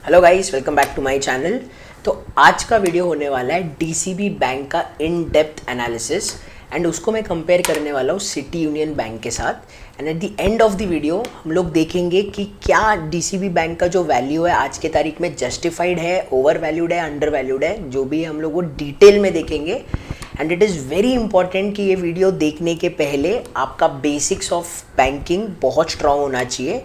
Hello guys, welcome back to my channel. तो आज का वीडियो होने वाला है डीसीबी बैंक का इन डेप्थ एनालिसिस एंड उसको मैं कंपेयर करने वाला हूँ सिटी यूनियन बैंक के साथ। And at the end of the video हम लोग देखेंगे कि क्या डीसीबी बैंक का जो वैल्यू है आज के तारीख में जस्टिफाइड है, ओवर वैल्यूड है, अंडर वैल्यूड है, जो भी हम लोग वो डिटेल में देखेंगे। And it is very important कि ये वीडियो देखने के पहले आपका बेसिक्स ऑफ बैंकिंग बहुत स्ट्रांग होना चाहिए।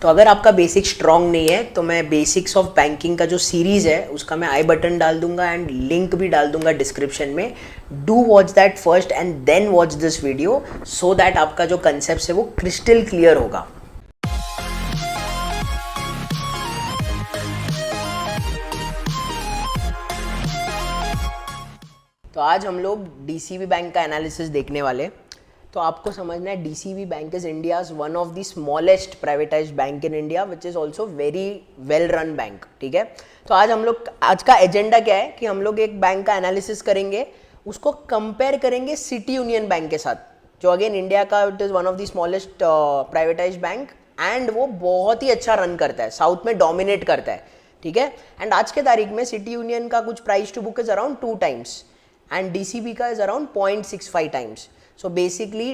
तो अगर आपका बेसिक स्ट्रांग नहीं है तो मैं बेसिक्स ऑफ बैंकिंग का जो सीरीज़ है उसका मैं आई बटन डाल दूंगा एंड लिंक भी डाल दूंगा डिस्क्रिप्शन में। Do watch that first and then watch this video so that आपका जो कंसेप्ट है वो क्रिस्टल क्लियर होगा। तो आज हम लोग डीसीबी बैंक का एनालिसिस देखने वाले। तो आपको समझना है DCB bank is India's one of the smallest privatised bank in India which is also very well run bank. ठीक है, तो आज का एजेंडा क्या है कि हम लोग एक बैंक का एनालिसिस करेंगे, उसको कंपेयर करेंगे सिटी यूनियन बैंक के साथ, जो अगेन इंडिया का it is one of the smallest privatised bank and वो बहुत ही अच्छा रन करता है, साउथ में डोमिनेट करता है। ठीक है, एंड आज के तारीख में सिटी यूनियन का कुछ price to book is around 2 times and DCB का is around 0.65 times। So basically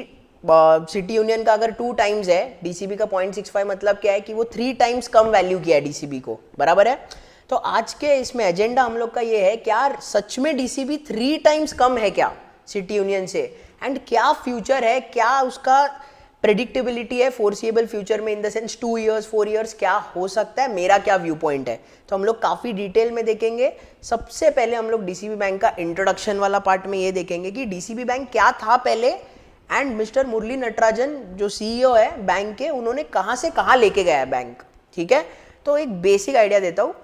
city Union का अगर 2 times है, डीसीबी का 0.65 मतलब क्या है कि वो 3 times कम वैल्यू किया है डीसीबी को, बराबर है। तो आज के इसमें एजेंडा हम लोग का ये है क्या सच में डीसीबी 3 times कम है क्या सिटी यूनियन से, एंड क्या फ्यूचर है, क्या उसका प्रेडिक्टेबिलिटी है फोर्सिएबल फ्यूचर में, in the sense 2 years 4 years क्या हो सकता है, मेरा क्या व्यू पॉइंट है। तो हम लोग काफ़ी डिटेल में देखेंगे। सबसे पहले हम लोग डीसीबी बैंक का इंट्रोडक्शन वाला पार्ट में ये देखेंगे कि डीसीबी बैंक क्या था पहले एंड मिस्टर मुरली नटराजन जो सीईओ है बैंक के, उन्होंने कहाँ से कहाँ लेके गया है बैंक। ठीक है, तो एक बेसिक आइडिया देता हूँ।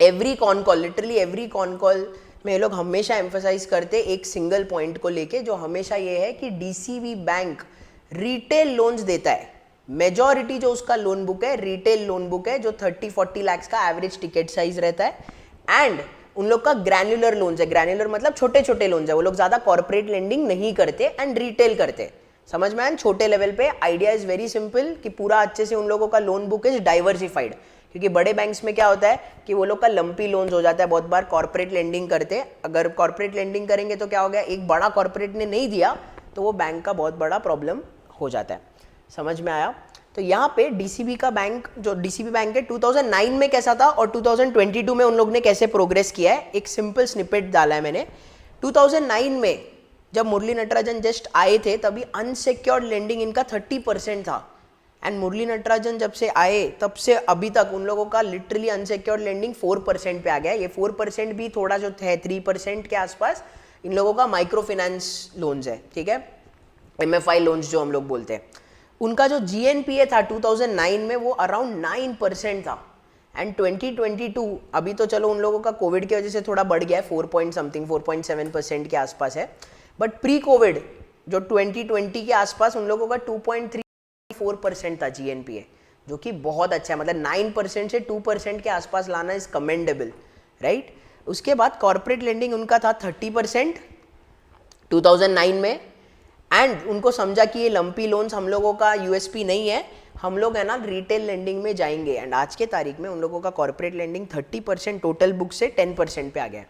Every con call, literally every con call में ये लोग हमेशा एम्फेसाइज करते एक सिंगल पॉइंट को लेके, जो हमेशा ये है कि डीसीबी बैंक रिटेल लोन्स देता है। मेजॉरिटी जो उसका लोन बुक है रिटेल लोन बुक है, जो 30-40 lakhs का एवरेज टिकट साइज रहता है। एंड उन लोग का ग्रैन्युलर लोन्स है, ग्रैन्युलर मतलब छोटे छोटे लोन्स है, वो लोग ज्यादा कॉर्पोरेट लेंडिंग नहीं करते एंड रिटेल करते। समझ में आया, छोटे लेवल पे। आइडिया इज वेरी सिंपल कि पूरा अच्छे से उन लोगों का लोन बुक इज डाइवर्सिफाइड, क्योंकि बड़े बैंक्स में क्या होता है कि वो लोग का लंपी लोन्स हो जाता है, बहुत बार कॉर्पोरेट लेंडिंग करते। अगर कॉर्पोरेट लेंडिंग करेंगे तो क्या हो गया, एक बड़ा कॉर्पोरेट ने नहीं दिया तो वो बैंक का बहुत बड़ा प्रॉब्लम हो जाता है। समझ में आया। तो यहाँ पे डीसीबी का बैंक, जो डीसीबी बैंक है 2009 में कैसा था और 2022 में उन लोग ने कैसे प्रोग्रेस किया है, एक सिंपल स्निपेट डाला है मैंने। 2009 में जब मुरली नटराजन जस्ट आए थे तभी अनसिक्योर्ड लेंडिंग इनका 30% था, एंड मुरली नटराजन जब से आए तब से अभी तक उन लोगों का लिटरली अनसिक्योर्ड लेंडिंग 4% पे आ गया। ये 4% भी थोड़ा जो है 3% के आसपास इन लोगों का माइक्रो फाइनेंस लोन्स है। ठीक है, एमएफआई लोन्स जो हम लोग बोलते हैं। उनका जो जीएनपीए था 2009 में वो अराउंड 9% था, एंड 2022 अभी तो चलो उन लोगों का कोविड की वजह से थोड़ा बढ़ गया है, 4.7% के आसपास है, बट प्री कोविड जो 2020 के आसपास उन लोगों का 2.34% था जीएनपीए, जो कि बहुत अच्छा है। मतलब 9% से 2% के आसपास लाना इज कमेंडेबल, राइट। उसके बाद कॉर्पोरेट लेंडिंग उनका था 30% 2009 में, एंड उनको समझा कि ये लंपी लोन्स हम लोगों का यूएसपी नहीं है, हम लोग है ना रिटेल लेंडिंग में जाएंगे। एंड आज के तारीख में उन लोगों का कॉर्पोरेट लेंडिंग 30% टोटल बुक से 10% पे आ गया।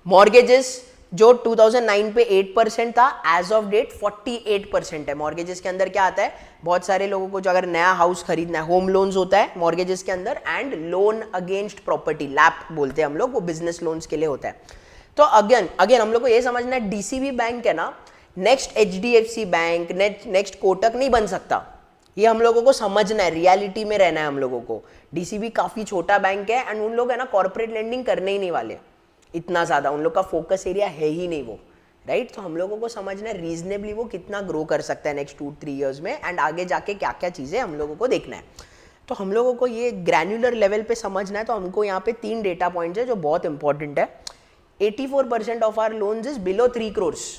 मॉर्गेजेस जो 2009 पे 8% था, एज ऑफ डेट 48% है। मॉर्गेजेस के अंदर क्या आता है, बहुत सारे लोगों को जो अगर नया हाउस खरीदना है, होम लोन्स होता है मॉर्गेजेस के अंदर, and loan against property, lap बोलते हैं हम लोग, वो बिजनेस लोन्स के लिए होता है। तो अगेन हम लोग को ये समझना है डीसीबी बैंक है ना next HDFC bank, next Kotak नहीं बन सकता। ये हम लोगों को समझना है, रियलिटी में रहना है हम लोगों को। डीसीबी काफी छोटा बैंक है एंड उन लोग है ना कॉर्पोरेट लेंडिंग करने ही नहीं वाले इतना ज्यादा, उन लोग का फोकस एरिया है ही नहीं वो, राइट। तो हम लोगों को समझना है रीजनेबली वो कितना ग्रो कर सकता है नेक्स्ट 2-3 years में, एंड आगे जाके क्या क्या चीजें हम लोगों को देखना है। तो हम लोगों को ये ग्रैन्युलर लेवल पे समझना है। तो हमको यहाँ पे 3 डेटा पॉइंट्स है जो बहुत इंपॉर्टेंट है। 84% of our loans is below 3 crores,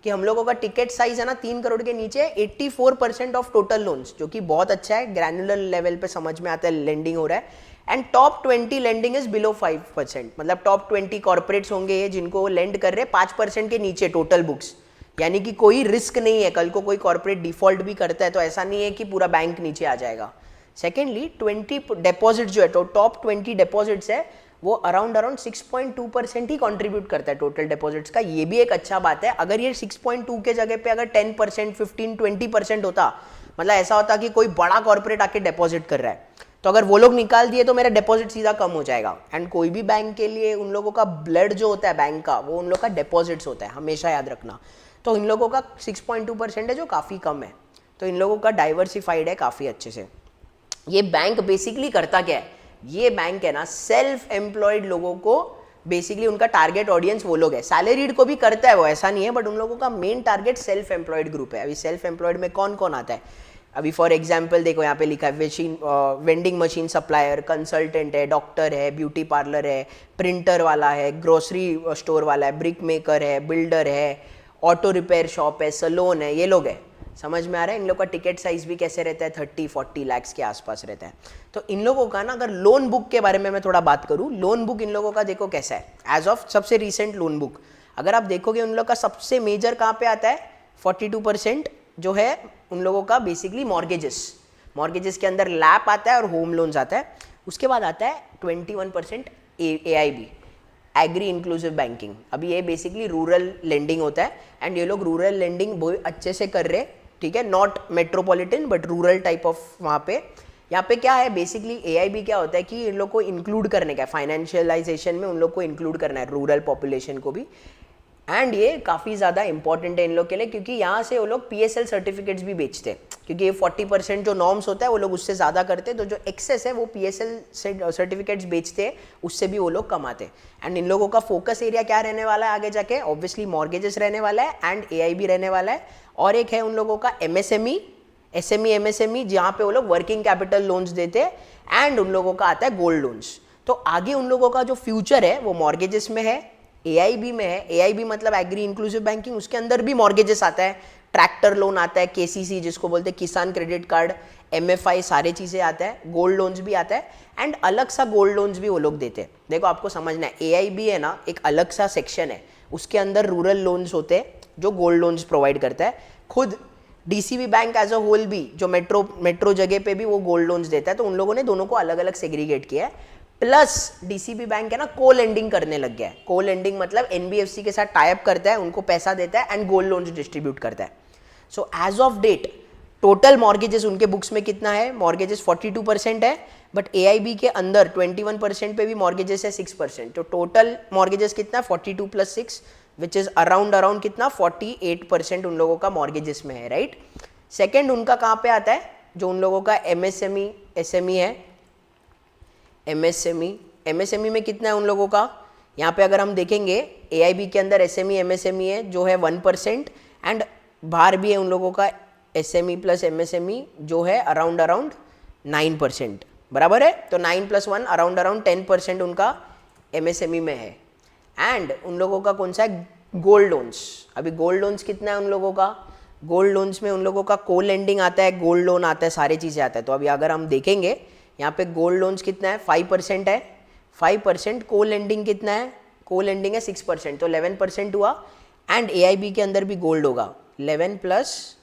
कि हम लोगों का टिकट साइज है ना 3 करोड़ के नीचे। 84% ऑफ टोटल लोन्स, जो कि बहुत अच्छा है, ग्रैन्युलर लेवल पे समझ में आता है लेंडिंग हो रहा है। And top 20 lending is below 5%, मतलब टॉप 20 कॉर्पोरेट्स होंगे ये जिनको लेंड कर रहे हैं 5% के नीचे टोटल बुक्स, यानी कि कोई रिस्क नहीं है। कल को कोई कॉर्पोरेट डिफॉल्ट भी करता है तो ऐसा नहीं है कि पूरा बैंक नीचे आ जाएगा, सेकेंडली 20 डिपॉजिट जो है, तो टॉप 20 डिपॉजिट्स है वो अराउंड 6.2% ही कंट्रीब्यूट करता है टोटल डिपॉजिट्स का। ये भी एक अच्छा बात है। अगर ये 6.2 के जगह पे अगर 10%, 15, 20% होता, मतलब ऐसा होता कि कोई बड़ा कॉर्पोरेट आके डिपॉजिट कर रहा है, तो अगर वो लोग निकाल दिए तो मेरा डिपॉजिट सीधा कम हो जाएगा। एंड कोई भी बैंक के लिए उन लोगों का ब्लड जो होता है बैंक का, वो उन लोग का डिपॉजिट्स होता है, हमेशा याद रखना। तो इन लोगों का 6.2% है जो काफ़ी कम है, तो इन लोगों का डाइवर्सिफाइड है काफ़ी अच्छे से। ये बैंक बेसिकली करता क्या है, ये बैंक है ना सेल्फ एम्प्लॉयड लोगों को, बेसिकली उनका टारगेट ऑडियंस वो लोग है। सैलरीड को भी करता है वो, ऐसा नहीं है, बट उन लोगों का main target self employed group है। अभी सेल्फ एम्प्लॉयड में कौन कौन आता है, अभी फॉर एग्जाम्पल देखो यहाँ पे लिखा है वेंडिंग मशीन सप्लायर, कंसल्टेंट है, डॉक्टर है, ब्यूटी पार्लर है, प्रिंटर वाला है, ग्रोसरी स्टोर वाला है, ब्रिक मेकर है, बिल्डर है, ऑटो रिपेयर शॉप है, सलोन है, ये लोग है। समझ में आ रहा है? इन लोग का टिकट साइज भी कैसे रहता है, 30-40 लाख के आसपास रहता है। तो इन लोगों का ना, अगर लोन बुक के बारे में मैं थोड़ा बात करूँ, लोन बुक इन लोगों का देखो कैसा है एज ऑफ सबसे रिसेंट लोन बुक। अगर आप देखोगे उन लोग का सबसे मेजर कहाँ पे आता है, 42% जो है उन लोगों का बेसिकली मॉर्गेजेस के अंदर लैप आता है और होम लोन्स आता है। उसके बाद आता है 21% AIB, एग्री इंक्लूसिव बैंकिंग। अभी ये बेसिकली रूरल लेंडिंग होता है, एंड ये लोग रूरल लेंडिंग बहुत अच्छे से कर रहे, ठीक है, not metropolitan but rural type of. वहाँ पे यहाँ पे क्या है बेसिकली, AIB क्या होता है कि इन लोग को इंक्लूड करने का, फाइनेंशियलाइजेशन में उन लोग को इंक्लूड करना है रूरल पॉपुलेशन को भी। एंड ये काफ़ी ज़्यादा इंपॉर्टेंट है इन लोग के लिए, क्योंकि यहाँ से वो लोग PSL सर्टिफिकेट्स भी बेचते हैं, क्योंकि ये 40% जो नॉर्म्स होता है वो लोग उससे ज़्यादा करते हैं, तो जो एक्सेस है वो PSL सर्टिफिकेट्स बेचते हैं, उससे भी वो लोग कमाते हैं। एंड इन लोगों का फोकस एरिया क्या रहने वाला है आगे जाके, ऑब्वियसली मॉर्गेजेस रहने वाला है एंड AIB रहने वाला है। और एक है उन लोगों का MSME, MSME जहाँ पे वो लोग वर्किंग कैपिटल लोन्स देते हैं, एंड उन लोगों का आता है गोल्ड लोन्स। तो आगे उन लोगों का जो फ्यूचर है वो मॉर्गेजेस में है, AIB में है। AIB मतलब एग्री इंक्लूसिव बैंकिंग, उसके अंदर भी मॉर्गेजेस आता है, ट्रैक्टर लोन आता है, KCC जिसको बोलते हैं किसान क्रेडिट कार्ड, MFI, सारे चीज़ें आता है, गोल्ड लोन्स भी आता है, एंड अलग सा गोल्ड लोन्स भी वो लोग देते हैं। देखो आपको समझना है, AIB है ना एक अलग सा सेक्शन है, उसके अंदर रूरल लोन्स होते हैं जो गोल्ड लोन्स प्रोवाइड करता है। खुद DCB bank as a whole भी जो मेट्रो जगह पे भी वो गोल्ड लोन्स देता है, तो उन लोगों ने दोनों को अलग अलग सेग्रीगेट किया है। प्लस DCB बैंक है ना को लेंडिंग करने लग गया है। को लेंडिंग मतलब NBFC के साथ टाइप करता है, उनको पैसा देता है एंड गोल्ड लोन्स डिस्ट्रीब्यूट करता है। So as of date total mortgages उनके बुक्स में कितना है, मॉर्गेजेस 42% है, बट AIB के अंदर 21% पे भी मॉर्गेजेस है 6%। तो टोटल मॉर्गेजेस कितना है 42 + 6 विच इज अराउंड कितना 48% उन लोगों का मॉर्गेजेस में है, राइट। सेकेंड उनका कहाँ पे आता है, जो उन लोगों का MSME SME है, MSME में कितना है उन लोगों का, यहाँ पे अगर हम देखेंगे AIB के अंदर SME MSME है जो है 1%, एंड बाहर भी है उन लोगों का SME + MSME जो है अराउंड 9%, बराबर है। तो 9 + 1 अराउंड 10% उनका MSME में है। एंड उन लोगों का कौन सा है, गोल्ड लोन्स। अभी गोल्ड लोन्स कितना है उन लोगों का, गोल्ड लोन्स में उन लोगों का को लेंडिंग आता है, गोल्ड लोन आता है, सारी चीज़ें आता है। तो अभी अगर हम देखेंगे यहाँ पे गोल्ड लोन्स कितना है 5% है, 5%, को लेंडिंग कितना है, को लेंडिंग है 6%, तो 11% हुआ। एंड AIB के अंदर भी गोल्ड होगा 11 +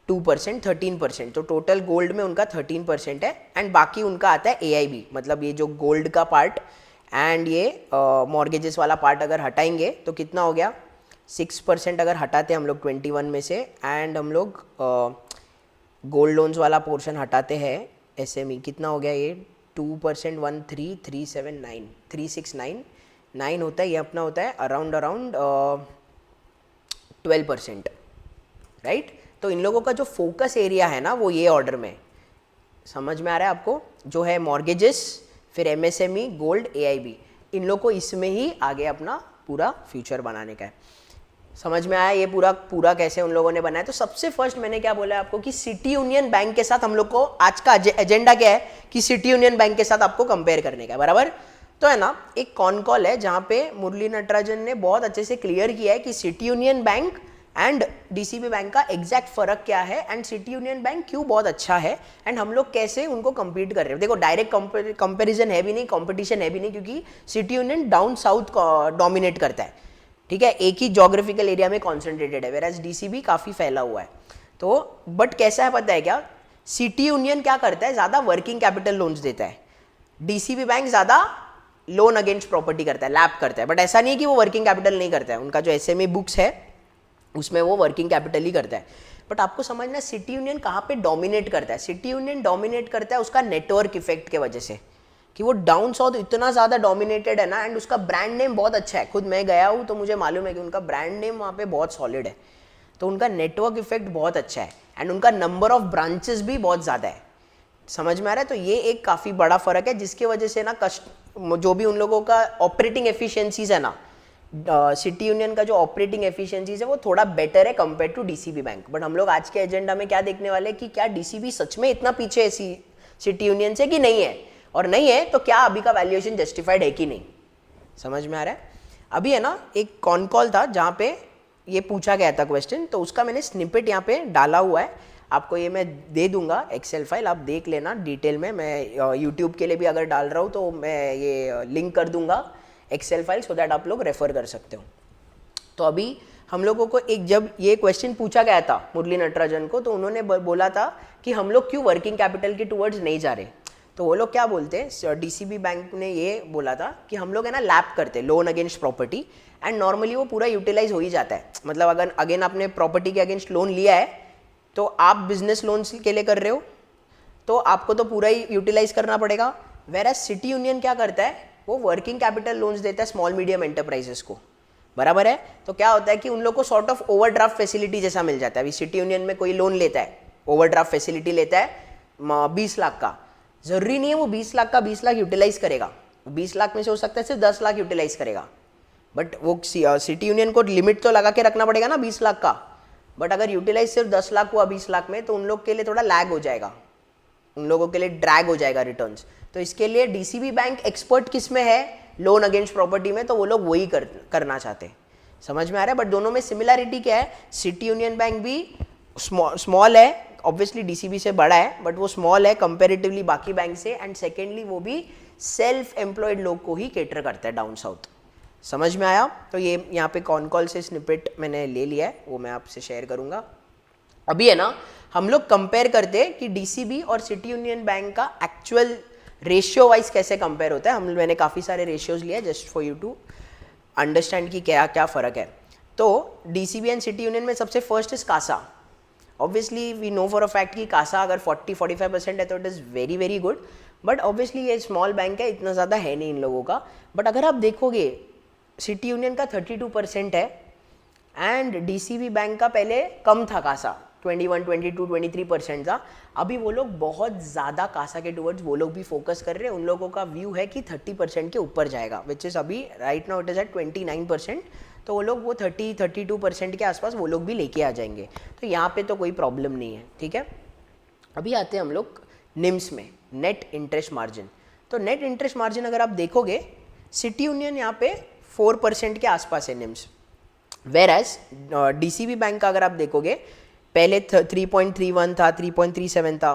2% 13%, तो टोटल गोल्ड में उनका 13% है। एंड बाकी उनका आता है AIB, मतलब ये जो गोल्ड का पार्ट एंड ये मॉर्गेजेस वाला पार्ट अगर हटाएंगे तो कितना हो गया 6% अगर हटाते हम लोग 21 में से, एंड हम लोग गोल्ड लोन्स वाला पोर्शन हटाते हैं SME, कितना हो गया ये 2%, 13369 होता है, ये अपना होता है अराउंड 12%, राइट। तो इन लोगों का जो फोकस एरिया है ना वो ये ऑर्डर में, समझ में आ रहा है आपको, जो है मॉर्गेजेस, फिर MSME, गोल्ड, AIB, इन लोग को इसमें ही आगे अपना पूरा फ्यूचर बनाने का है। समझ में आया ये पूरा कैसे उन लोगों ने बनाया। तो सबसे फर्स्ट मैंने क्या बोला आपको कि सिटी यूनियन बैंक के साथ हम लोग को आज का एजेंडा क्या है कि सिटी यूनियन बैंक के साथ आपको कंपेयर करने का है, बराबर। तो है ना एक कॉन कॉल है जहाँ पे मुरली नटराजन ने बहुत अच्छे से क्लियर किया है कि city union bank and DCB bank का एग्जैक्ट फर्क क्या है, एंड सिटी यूनियन बैंक क्यों बहुत अच्छा है, एंड हम लोग कैसे उनको compete कर रहे हैं। देखो डायरेक्ट कंपेरिजन है भी नहीं, कंपटीशन है भी नहीं, क्योंकि city union down south dominate करता है, ठीक है, एक ही जोग्राफिकल एरिया में कॉन्सेंट्रेटेड है, वेराज DCB काफ़ी फैला हुआ है। तो बट कैसा है पता है क्या, सिटी यूनियन क्या करता है, ज़्यादा वर्किंग कैपिटल लोन्स देता है, डीसीबी बैंक ज़्यादा लोन अगेंस्ट प्रॉपर्टी करता है, लैप करता है। बट ऐसा नहीं है कि वो वर्किंग कैपिटल नहीं करता है, उनका जो एसएमए बुक्स है उसमें वो वर्किंग कैपिटल ही करता है। बट आपको समझना है सिटी यूनियन कहाँ पे डोमिनेट करता है। सिटी यूनियन डोमिनेट करता है उसका नेटवर्क इफेक्ट के वजह से, कि वो डाउन साउथ इतना ज़्यादा डोमिनेटेड है ना, एंड उसका ब्रांड नेम बहुत अच्छा है। खुद मैं गया हूँ तो मुझे मालूम है कि उनका ब्रांड नेम वहाँ पे बहुत सॉलिड है, तो उनका नेटवर्क इफेक्ट बहुत अच्छा है, एंड उनका नंबर ऑफ ब्रांचेस भी बहुत ज़्यादा है। समझ में आ रहा है? तो ये एक काफ़ी बड़ा फर्क है, जिसके वजह से ना जो भी उन लोगों का ऑपरेटिंग एफिशिएंसीज है ना, सिटी यूनियन का जो ऑपरेटिंग एफिशिएंसीज है वो थोड़ा बेटर है compare to DCB bank. But हम लोग आज के एजेंडा में क्या देखने वाले हैं कि क्या डीसीबी सच में इतना पीछे है सिटी यूनियन से कि नहीं है, और नहीं है तो क्या अभी का वैल्यूएशन जस्टिफाइड है कि नहीं। समझ में आ रहा है? अभी है ना एक कॉन कॉल था जहाँ पे ये पूछा गया था क्वेश्चन, तो उसका मैंने स्निपेट यहाँ पे डाला हुआ है, आपको ये मैं दे दूंगा एक्सेल फाइल, आप देख लेना डिटेल में। मैं यूट्यूब के लिए भी अगर डाल रहा हूँ तो मैं ये लिंक कर दूंगा एक्सेल फाइल, सो दैट आप लोग रेफर कर सकते हो। तो अभी हम लोगों को एक जब ये क्वेश्चन पूछा गया था मुरली नटराजन को, तो उन्होंने बोला था कि हम लोग क्यों वर्किंग कैपिटल के टूवर्ड्स नहीं जा रहे। तो वो लोग क्या बोलते हैं, डीसीबी बैंक ने ये बोला था कि हम लोग है ना लैप करते loan against property, and normally वो पूरा यूटिलाइज हो ही जाता है। मतलब अगर अगेन आपने प्रॉपर्टी के अगेंस्ट लोन लिया है तो आप बिजनेस लोन के लिए कर रहे हो तो आपको तो पूरा ही यूटिलाइज करना पड़ेगा। वेयर एज सिटी यूनियन क्या करता है, वो वर्किंग कैपिटल लोन्स देता है स्मॉल मीडियम एंटरप्राइजेस को, बराबर है। तो क्या होता है कि उन लोग को सॉर्ट ऑफ ओवरड्राफ्ट फैसिलिटी जैसा मिल जाता है। अभी सिटी यूनियन में कोई लोन लेता है, ओवरड्राफ्ट फैसिलिटी लेता है 20 लाख का, जरूरी नहीं है वो 20 लाख का 20 लाख यूटिलाइज करेगा, 20 लाख में से हो सकता है सिर्फ 10 लाख यूटिलाइज करेगा। बट वो सिटी यूनियन को लिमिट तो लगा के रखना पड़ेगा ना 20 लाख का, बट अगर यूटिलाइज सिर्फ 10 लाख हुआ 20 लाख में तो उन लोग के लिए थोड़ा लैग हो जाएगा, उन लोगों के लिए ड्रैग हो जाएगा रिटर्न्स। तो इसके लिए डीसीबी बैंक एक्सपर्ट किस में है, लोन अगेंस्ट प्रॉपर्टी में, तो वो लोग वही करना चाहते हैं। समझ में आ रहा है? बट दोनों में सिमिलरिटी क्या है, सिटी यूनियन बैंक भी स्मॉल है, ऑब्वियसली डीसीबी से बड़ा है, बट वो स्मॉल है कंपेरेटिवली बाकी बैंक से, एंड सेकेंडली वो भी सेल्फ एम्प्लॉयड लोग को ही केटर करता है डाउन साउथ। समझ में आया? तो ये यहाँ पे कॉन कॉल से स्निपेट मैंने ले लिया है, वो मैं आपसे शेयर करूँगा। अभी है ना हम लोग कंपेयर करते हैं कि डीसीबी और सिटी यूनियन बैंक का एक्चुअल रेशियो वाइज कैसे कंपेयर होता है। मैंने काफ़ी सारे रेशियोज लिए just for you to understand कि क्या क्या फ़र्क है। तो डीसीबी एंड सिटी यूनियन में सबसे first is CASA. Obviously we know for a fact कि कासा अगर 40-45% है तो it is very very good, but obviously ये स्मॉल बैंक है, इतना ज़्यादा है नहीं इन लोगों का। बट अगर आप देखोगे सिटी यूनियन का 32% है, एंड डीसीबी बैंक का पहले कम था कासा, 21, 22, 23% था। अभी वो लोग बहुत ज़्यादा कासा के टूवर्ड्स वो लोग भी फोकस कर रहे हैं। उन लोगों का व्यू है कि 30% के ऊपर जाएगा, विच इज़ अभी right now it is at 29%। तो वो लोग वो 30-32% के आसपास वो लोग भी लेके आ जाएंगे, तो यहाँ पे तो कोई प्रॉब्लम नहीं है, ठीक है। अभी आते हैं हम लोग निम्स में, नेट इंटरेस्ट मार्जिन। तो नेट इंटरेस्ट मार्जिन अगर आप देखोगे सिटी यूनियन यहाँ पे 4% के आसपास है NIMs, whereas DCB bank का अगर आप देखोगे पहले 3.31 था, 3.37 था,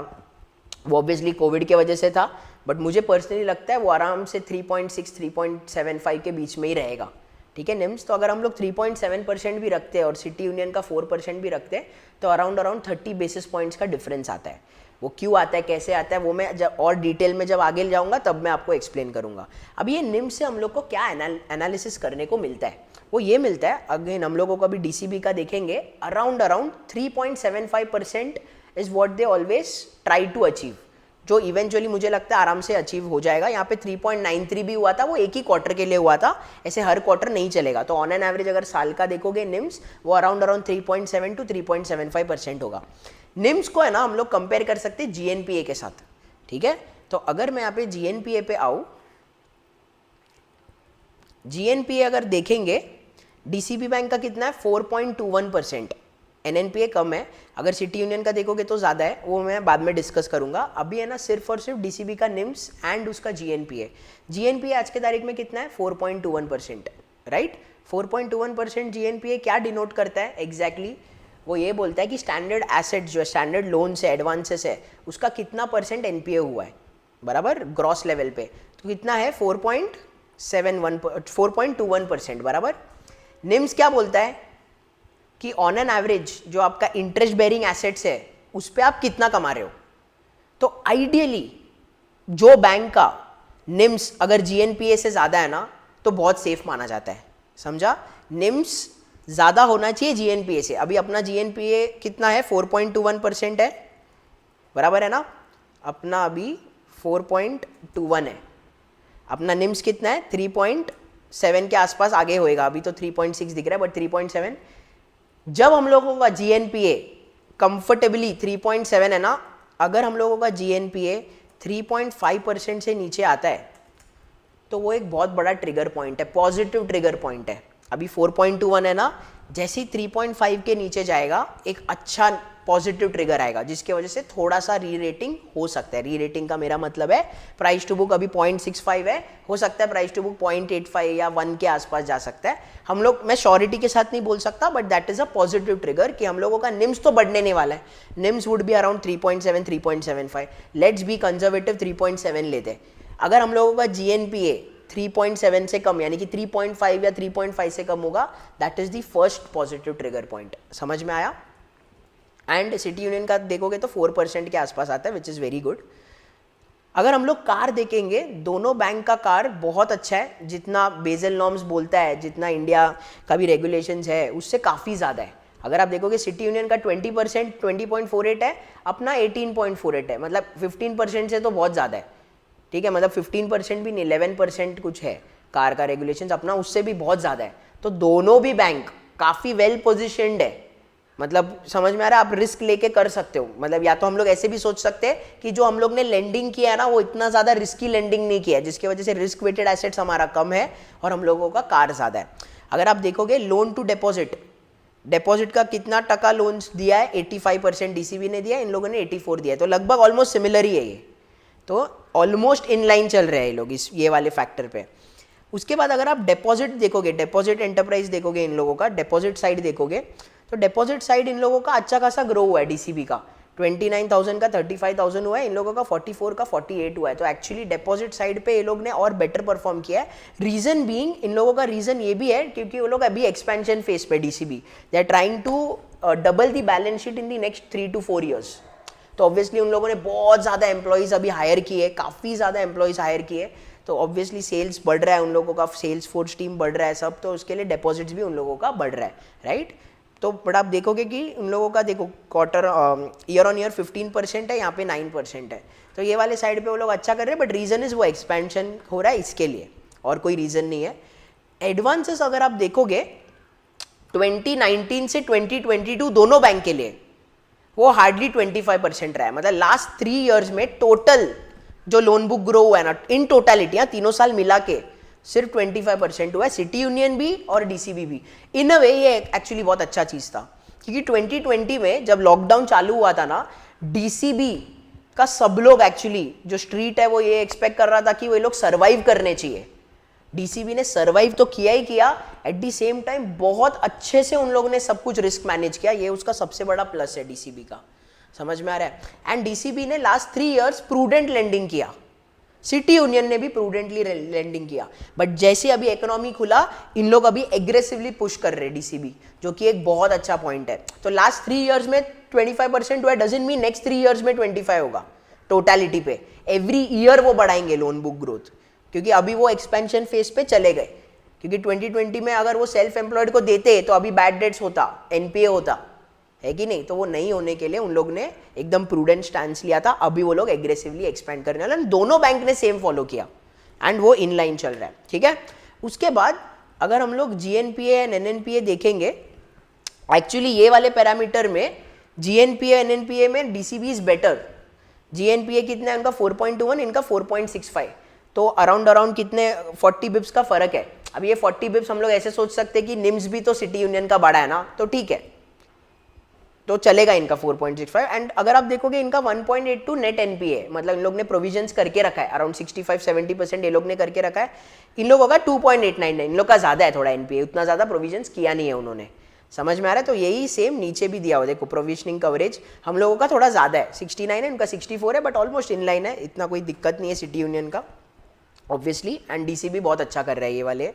वो ऑब्वियसली कोविड के वजह से था, बट मुझे पर्सनली लगता है वो आराम से 3.6, 3.75 के बीच में ही रहेगा, ठीक है निम्स। तो अगर हम लोग 3.7% भी रखते हैं और सिटी यूनियन का 4% भी रखते हैं तो अराउंड 30 बेसिस पॉइंट्स का डिफरेंस आता है। वो क्यों आता है, कैसे आता है, वो मैं जब और डिटेल में जब आगे जाऊंगा तब मैं आपको एक्सप्लेन करूंगा। अभी ये निम्स से हम लोग को क्या एनालिसिस करने को मिलता है, वो ये मिलता है, अगेन हम लोगों को अभी डीसीबी का देखेंगे, around 3.75% is what they always try to achieve, जो इवेंचुअली मुझे लगता है आराम से अचीव हो जाएगा। यहाँ पे 3.93 भी हुआ था, वो एक ही क्वार्टर के लिए हुआ था, ऐसे हर क्वार्टर नहीं चलेगा। तो ऑन एन एवरेज अगर साल का देखोगे निम्स, वो अराउंड 3.7 to 3.75% होगा। निम्स को है ना हम लोग कंपेयर कर सकते हैं जीएनपीए के साथ, ठीक है। तो अगर मैं यहाँ पे जीएनपीए पे आऊँ, जीएनपीए अगर देखेंगे डीसीबी बैंक का कितना है 4.21%, एनएनपीए कम है। अगर सिटी यूनियन का देखोगे तो ज़्यादा है, वो मैं बाद में डिस्कस करूंगा। अभी है ना सिर्फ और सिर्फ डीसीबी का निम्स एंड उसका जीएनपीए। जीएनपीए आज के तारीख में कितना है 4.21%, राइट। 4.21% जीएनपीए क्या डिनोट करता है एग्जैक्टली वो ये बोलता है कि स्टैंडर्ड एसेट जो है, स्टैंडर्ड लोन्स है, एडवांसेस है, उसका कितना % एनपीए हुआ है, बराबर, ग्रॉस लेवल पे। तो कितना है 4.21%, बराबर। निम्स क्या बोलता है कि ऑन एन एवरेज जो आपका इंटरेस्ट बेरिंग एसेट्स है उस पर आप कितना कमा रहे हो, तो आइडियली जो बैंक का निम्स अगर जीएनपीए से ज़्यादा है ना तो बहुत सेफ माना जाता है, समझा। निम्स ज़्यादा होना चाहिए जीएनपीए से। अभी अपना जीएनपीए कितना है, 4.21% है, बराबर है ना, अपना अभी 4.21 है। अपना निम्स कितना है, 3.7 के आसपास आगे होएगा, अभी तो 3.6 दिख रहा है बट 3.7। जब हम लोगों का जीएनपीए कंफर्टेबली 3.7 है ना, अगर हम लोगों का जीएनपीए 3.5% से नीचे आता है तो वो एक बहुत बड़ा ट्रिगर पॉइंट है, पॉजिटिव ट्रिगर पॉइंट है। अभी 4.21 है ना, जैसे ही 3.5 के नीचे जाएगा एक अच्छा पॉजिटिव ट्रिगर आएगा, जिसके वजह से थोड़ा सा री रेटिंग हो सकता है। री रेटिंग का मेरा मतलब है प्राइस टू बुक अभी 0.65 है, हो सकता है प्राइस टू बुक 0.85 या 1 के आसपास जा सकता है। हम लोग, मैं श्योरिटी के साथ नहीं बोल सकता but that is a positive trigger कि हम लोगों का निम्स तो बढ़ने नहीं वाला है। NIMS would be around 3.7 3.75, let's be conservative 3.7 लेते। अगर हम लोगों का जीएनपीए 3.7 से कम यानी कि 3.5 या 3.5 से कम होगा, that is the first positive trigger point. समझ में आया। एंड सिटी यूनियन का देखोगे तो 4% के आसपास आता है, विच इज़ वेरी गुड। अगर हम लोग कार देखेंगे, दोनों बैंक का कार बहुत अच्छा है, जितना बेजल नॉर्म्स बोलता है, जितना इंडिया का भी रेगुलेशंस है उससे काफ़ी ज़्यादा है। अगर आप देखोगे सिटी यूनियन का 20% 20.48 है, अपना 18.48 है, मतलब 15% से तो बहुत ज़्यादा है, ठीक है। मतलब 15% भी नहीं, 11% कुछ है कार का रेगुलेशंस, अपना उससे भी बहुत ज़्यादा है। तो दोनों भी बैंक काफ़ी वेल पोजिशन्ड है, मतलब समझ में आ रहा है। आप रिस्क लेके कर सकते हो, मतलब या तो हम लोग ऐसे भी सोच सकते हैं कि जो हम लोग ने लेंडिंग किया है ना वो इतना ज़्यादा रिस्की लेंडिंग नहीं किया है, जिसकी वजह से रिस्क वेटेड एसेट्स हमारा कम है और हम लोगों का कार ज़्यादा है। अगर आप देखोगे लोन टू डिपॉजिट, डिपॉजिट का कितना टका लोन्स दिया है, 85% डीसीबी ने दिया है, इन लोगों ने 84 दिया है, तो लगभग ऑलमोस्ट सिमिलर ही है ये, तो ऑलमोस्ट इन लाइन चल रहे हैं ये लोग इस ये वाले फैक्टर पे। उसके बाद अगर आप डिपॉजिट देखोगे, डिपॉजिट एंटरप्राइज देखोगे, इन लोगों का डिपॉजिट साइड देखोगे तो डिपॉजिट साइड इन लोगों का अच्छा खासा ग्रो हुआ है। डीसीबी का 29,000 का 35,000 हुआ है, इन लोगों का 44 का 48 हुआ है। तो एक्चुअली डिपॉजिट साइड पे ये लोग ने और बेटर परफॉर्म किया है। रीजन बीइंग, इन लोगों का रीजन ये भी है क्योंकि वो लोग अभी एक्सपेंशन फेज पे DCB, they are trying to double the balance sheet in the next 3 to 4 years। तो ऑब्वियसली उन लोगों ने बहुत ज़्यादा एम्प्लॉयज़ अभी हायर किए, काफ़ी ज़्यादा एम्प्लॉयज़ हायर किए, तो ऑब्वियसली सेल्स बढ़ रहा है, उन लोगों का सेल्स फोर्स टीम बढ़ रहा है सब, तो उसके लिए डिपॉजिट्स भी उन लोगों का बढ़ रहा है, राइट। तो बट आप देखोगे कि उन लोगों का देखो क्वार्टर ईयर ऑन ईयर 15% है, यहाँ पे 9% है, तो ये वाले साइड पे वो लोग अच्छा कर रहे हैं। बट रीज़न इज़ वो एक्सपेंशन हो रहा है इसके लिए, और कोई रीज़न नहीं है। एडवांसेस अगर आप देखोगे 2019 से 2022 दोनों बैंक के लिए वो हार्डली 25% रहा है। मतलब लास्ट 3 ईयर्स में टोटल जो लोन बुक ग्रो हुआ है ना, इन टोटलिटी तीनों साल मिला के सिर्फ 25% हुआ है, सिटी यूनियन भी और डीसीबी भी। इन अ वे ये एक्चुअली बहुत अच्छा चीज़ था, क्योंकि 2020 में जब लॉकडाउन चालू हुआ था ना, डीसीबी का सब लोग एक्चुअली जो स्ट्रीट है वो ये एक्सपेक्ट कर रहा था कि वो लोग सर्वाइव करने चाहिए। डीसीबी ने सर्वाइव तो किया ही किया, एट द सेम टाइम बहुत अच्छे से उन लोगों ने सब कुछ रिस्क मैनेज किया, ये उसका सबसे बड़ा प्लस है डीसीबी का। समझ में आ रहा है। एंड डीसीबी ने लास्ट 3 ईयर्स प्रूडेंट लेंडिंग किया, सिटी यूनियन ने भी प्रूडेंटली लेंडिंग किया। बट जैसे अभी इकोनॉमी खुला, इन लोग अभी एग्रेसिवली पुश कर रहे हैं डीसीबी, जो कि एक बहुत अच्छा पॉइंट है। तो लास्ट 3 ईयर्स में 25% हुआ, डजंट मीन नेक्स्ट 3 ईयर्स में 25 होगा टोटलिटी पे। एवरी ईयर वो बढ़ाएंगे लोन बुक ग्रोथ, क्योंकि अभी वो एक्सपेंशन फेज पे चले गए। क्योंकि 2020 में अगर वो सेल्फ एम्प्लॉयड को देते तो अभी बैड डेट्स होता, एनपीए होता है कि नहीं, तो वो नहीं होने के लिए उन लोग ने एकदम प्रूडेंट स्टैंस लिया था। अभी वो लोग एग्रेसिवली एक्सपेंड करने वाले, दोनों बैंक ने सेम फॉलो किया एंड वो इन लाइन चल रहा है, ठीक है। उसके बाद अगर हम लोग जीएनपीए एंड एनएनपीए देखेंगे, एक्चुअली ये वाले पैरामीटर में जीएनपीए एनएनपीए में डीसीबी इज बेटर। जीएनपीए कितना है उनका 4.21, इनका 4.65, तो अराउंड कितने 40 बिप्स का फर्क है। अब ये 40 बिप्स हम लोग ऐसे सोच सकते हैं कि निम्स भी तो सिटी यूनियन का बड़ा है ना, तो ठीक है, तो चलेगा इनका 4.65। एंड अगर आप देखोगे इनका 1.82 नेट एनपीए, मतलब इन लोग ने प्रोविजंस करके रखा है, अराउंड 65-70% ये लोग ने करके रखा है। इन लोगों का 2.89 है, इन लोग का ज़्यादा है थोड़ा एनपीए, उतना ज़्यादा प्रोविजंस किया नहीं है उन्होंने। समझ में आ रहा है। तो यही सेम नीचे भी दिया हुआ, देखो प्रोविजनिंग कवरेज हम लोगों का थोड़ा ज़्यादा है, 69 है, उनका 64 है, बट ऑलमोस्ट इन लाइन है, इतना कोई दिक्कत नहीं है सिटी यूनियन का ऑब्वियसली। एंड डीसीबी बहुत अच्छा कर रहा है ये वाले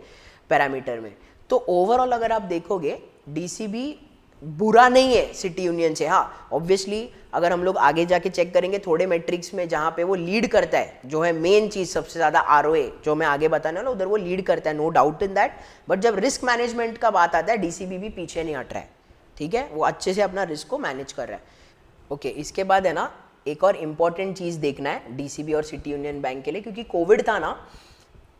पैरामीटर में। तो ओवरऑल अगर आप देखोगे डीसीबी बुरा नहीं है सिटी यूनियन से। हाँ ऑब्वियसली अगर हम लोग आगे जाके चेक करेंगे थोड़े मैट्रिक्स में जहाँ पे वो लीड करता है, जो है मेन चीज़ सबसे ज़्यादा आरओए जो मैं आगे बताने वाला, उधर वो लीड करता है, no doubt in that. But जब रिस्क मैनेजमेंट का बात आता है डीसीबी भी पीछे नहीं हट रहा है, ठीक है, वो अच्छे से अपना रिस्क को मैनेज कर रहा है। ओके इसके बाद है ना एक और इम्पॉर्टेंट चीज़ देखना है डीसीबी और सिटी यूनियन बैंक के लिए, क्योंकि कोविड था ना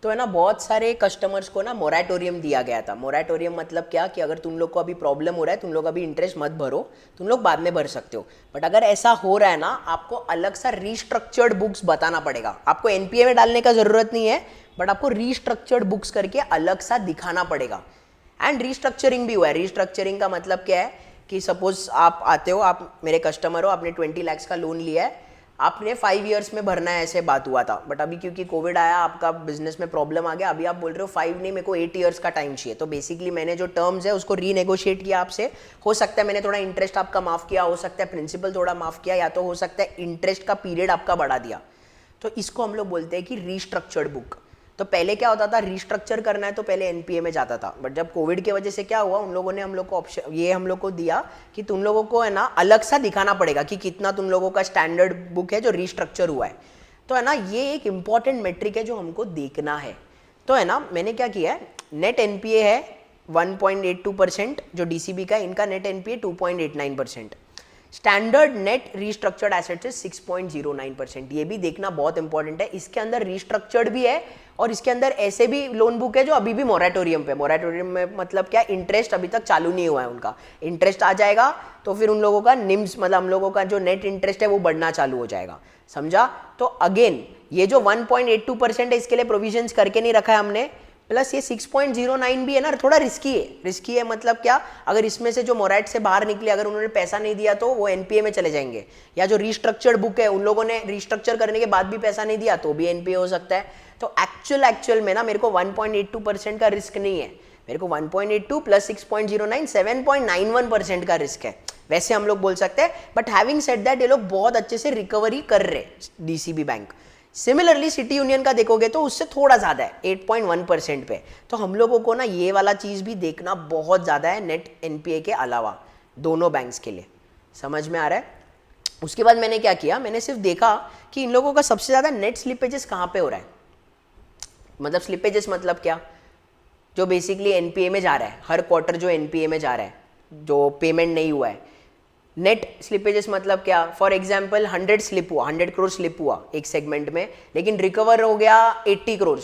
तो है ना बहुत सारे कस्टमर्स को ना मोरेटोरियम दिया गया था। मोरेटोरियम मतलब क्या कि अगर तुम लोग को अभी प्रॉब्लम हो रहा है, तुम लोग अभी इंटरेस्ट मत भरो, तुम लोग बाद में भर सकते हो। बट अगर ऐसा हो रहा है ना आपको अलग सा रीस्ट्रक्चर्ड बुक्स बताना पड़ेगा। आपको एनपीए में डालने का जरूरत नहीं है, बट आपको रीस्ट्रक्चर्ड बुक्स करके अलग सा दिखाना पड़ेगा। एंड रीस्ट्रक्चरिंग भी हुआ है। रीस्ट्रक्चरिंग का मतलब क्या है कि सपोज आप आते हो, आप मेरे कस्टमर हो, आपने 20 लाख का लोन लिया है, आपने 5 इयर्स में भरना है ऐसे बात हुआ था। बट अभी क्योंकि कोविड आया आपका बिजनेस में प्रॉब्लम आ गया, अभी आप बोल रहे हो 5 नहीं मेरे को 8 इयर्स का टाइम चाहिए। तो बेसिकली मैंने जो टर्म्स है उसको रीनेगोशिएट किया आपसे। हो सकता है मैंने थोड़ा इंटरेस्ट आपका माफ़ किया, हो सकता है प्रिंसिपल थोड़ा माफ़ किया, या तो हो सकता है इंटरेस्ट का पीरियड आपका बढ़ा दिया। तो इसको हम लोग बोलते हैं कि रीस्ट्रक्चर्ड बुक। तो पहले क्या होता था, रीस्ट्रक्चर करना है तो पहले एनपीए में जाता था। बट जब कोविड की वजह से क्या हुआ, उन लोगों ने हम लोग को ऑप्शन ये हम लोग को दिया कि तुम लोगों को है ना अलग सा दिखाना पड़ेगा कि कितना तुम लोगों का स्टैंडर्ड बुक है जो रीस्ट्रक्चर हुआ है। तो है ना ये एक इंपॉर्टेंट मेट्रिक है जो हमको देखना है। तो है ना मैंने क्या किया है, नेट एनपीए है 1.82%, जो डीसीबी का इनका net NPA 2.89%, standard net restructured assets है 6.09%। ये भी देखना बहुत इंपॉर्टेंट है। इसके अंदर रीस्ट्रक्चर्ड भी है और इसके अंदर ऐसे भी लोन बुक है जो अभी भी मोरेटोरियम पे। मोरेटोरियम में मतलब क्या, इंटरेस्ट अभी तक चालू नहीं हुआ है उनका। इंटरेस्ट आ जाएगा तो फिर उन लोगों का निम्स मतलब हम लोगों का जो नेट इंटरेस्ट है वो बढ़ना चालू हो जाएगा, समझा। तो अगेन ये जो 1.82% है इसके लिए प्रोविजंस करके नहीं रखा है हमने, प्लस ये 6.09 भी है ना थोड़ा रिस्की है। रिस्की है मतलब क्या, अगर इसमें से जो मोरेट से बाहर निकले, अगर उन्होंने पैसा नहीं दिया तो वो एनपीए में चले जाएंगे, या जो रीस्ट्रक्चर्ड बुक है उन लोगों ने रीस्ट्रक्चर करने के बाद भी पैसा नहीं दिया तो भी एनपीए हो सकता है। तो एक्चुअल में ना मेरे को 1.82% का रिस्क नहीं है, मेरे को 1.82 प्लस 6.09 7.91% का रिस्क है, वैसे हम लोग बोल सकते हैं। बट हैविंग सेड दैट ये लोग बहुत अच्छे से रिकवरी कर रहे DCB bank. Similarly city Union का देखोगे तो उससे थोड़ा ज़्यादा है 8.1% पे। तो हम लोगों को ना ये वाला चीज़ भी देखना बहुत ज़्यादा है नेट एनपीए के अलावा दोनों बैंक्स के लिए, समझ में आ रहा है। उसके बाद मैंने क्या किया, मैंने सिर्फ देखा कि इन लोगों का सबसे ज़्यादा नेट स्लिपेजेस कहाँ पे हो रहा है। मतलब स्लिपेजेस मतलब क्या, जो बेसिकली एनपीए में जा रहा है, हर क्वार्टर जो एनपीए में जा रहा है, जो पेमेंट नहीं हुआ है। नेट स्लिपेजेस मतलब क्या, फॉर एग्जाम्पल 100 स्लिप हुआ, 100 करोड़ स्लिप हुआ एक सेगमेंट में, लेकिन रिकवर हो गया 80 करोड़,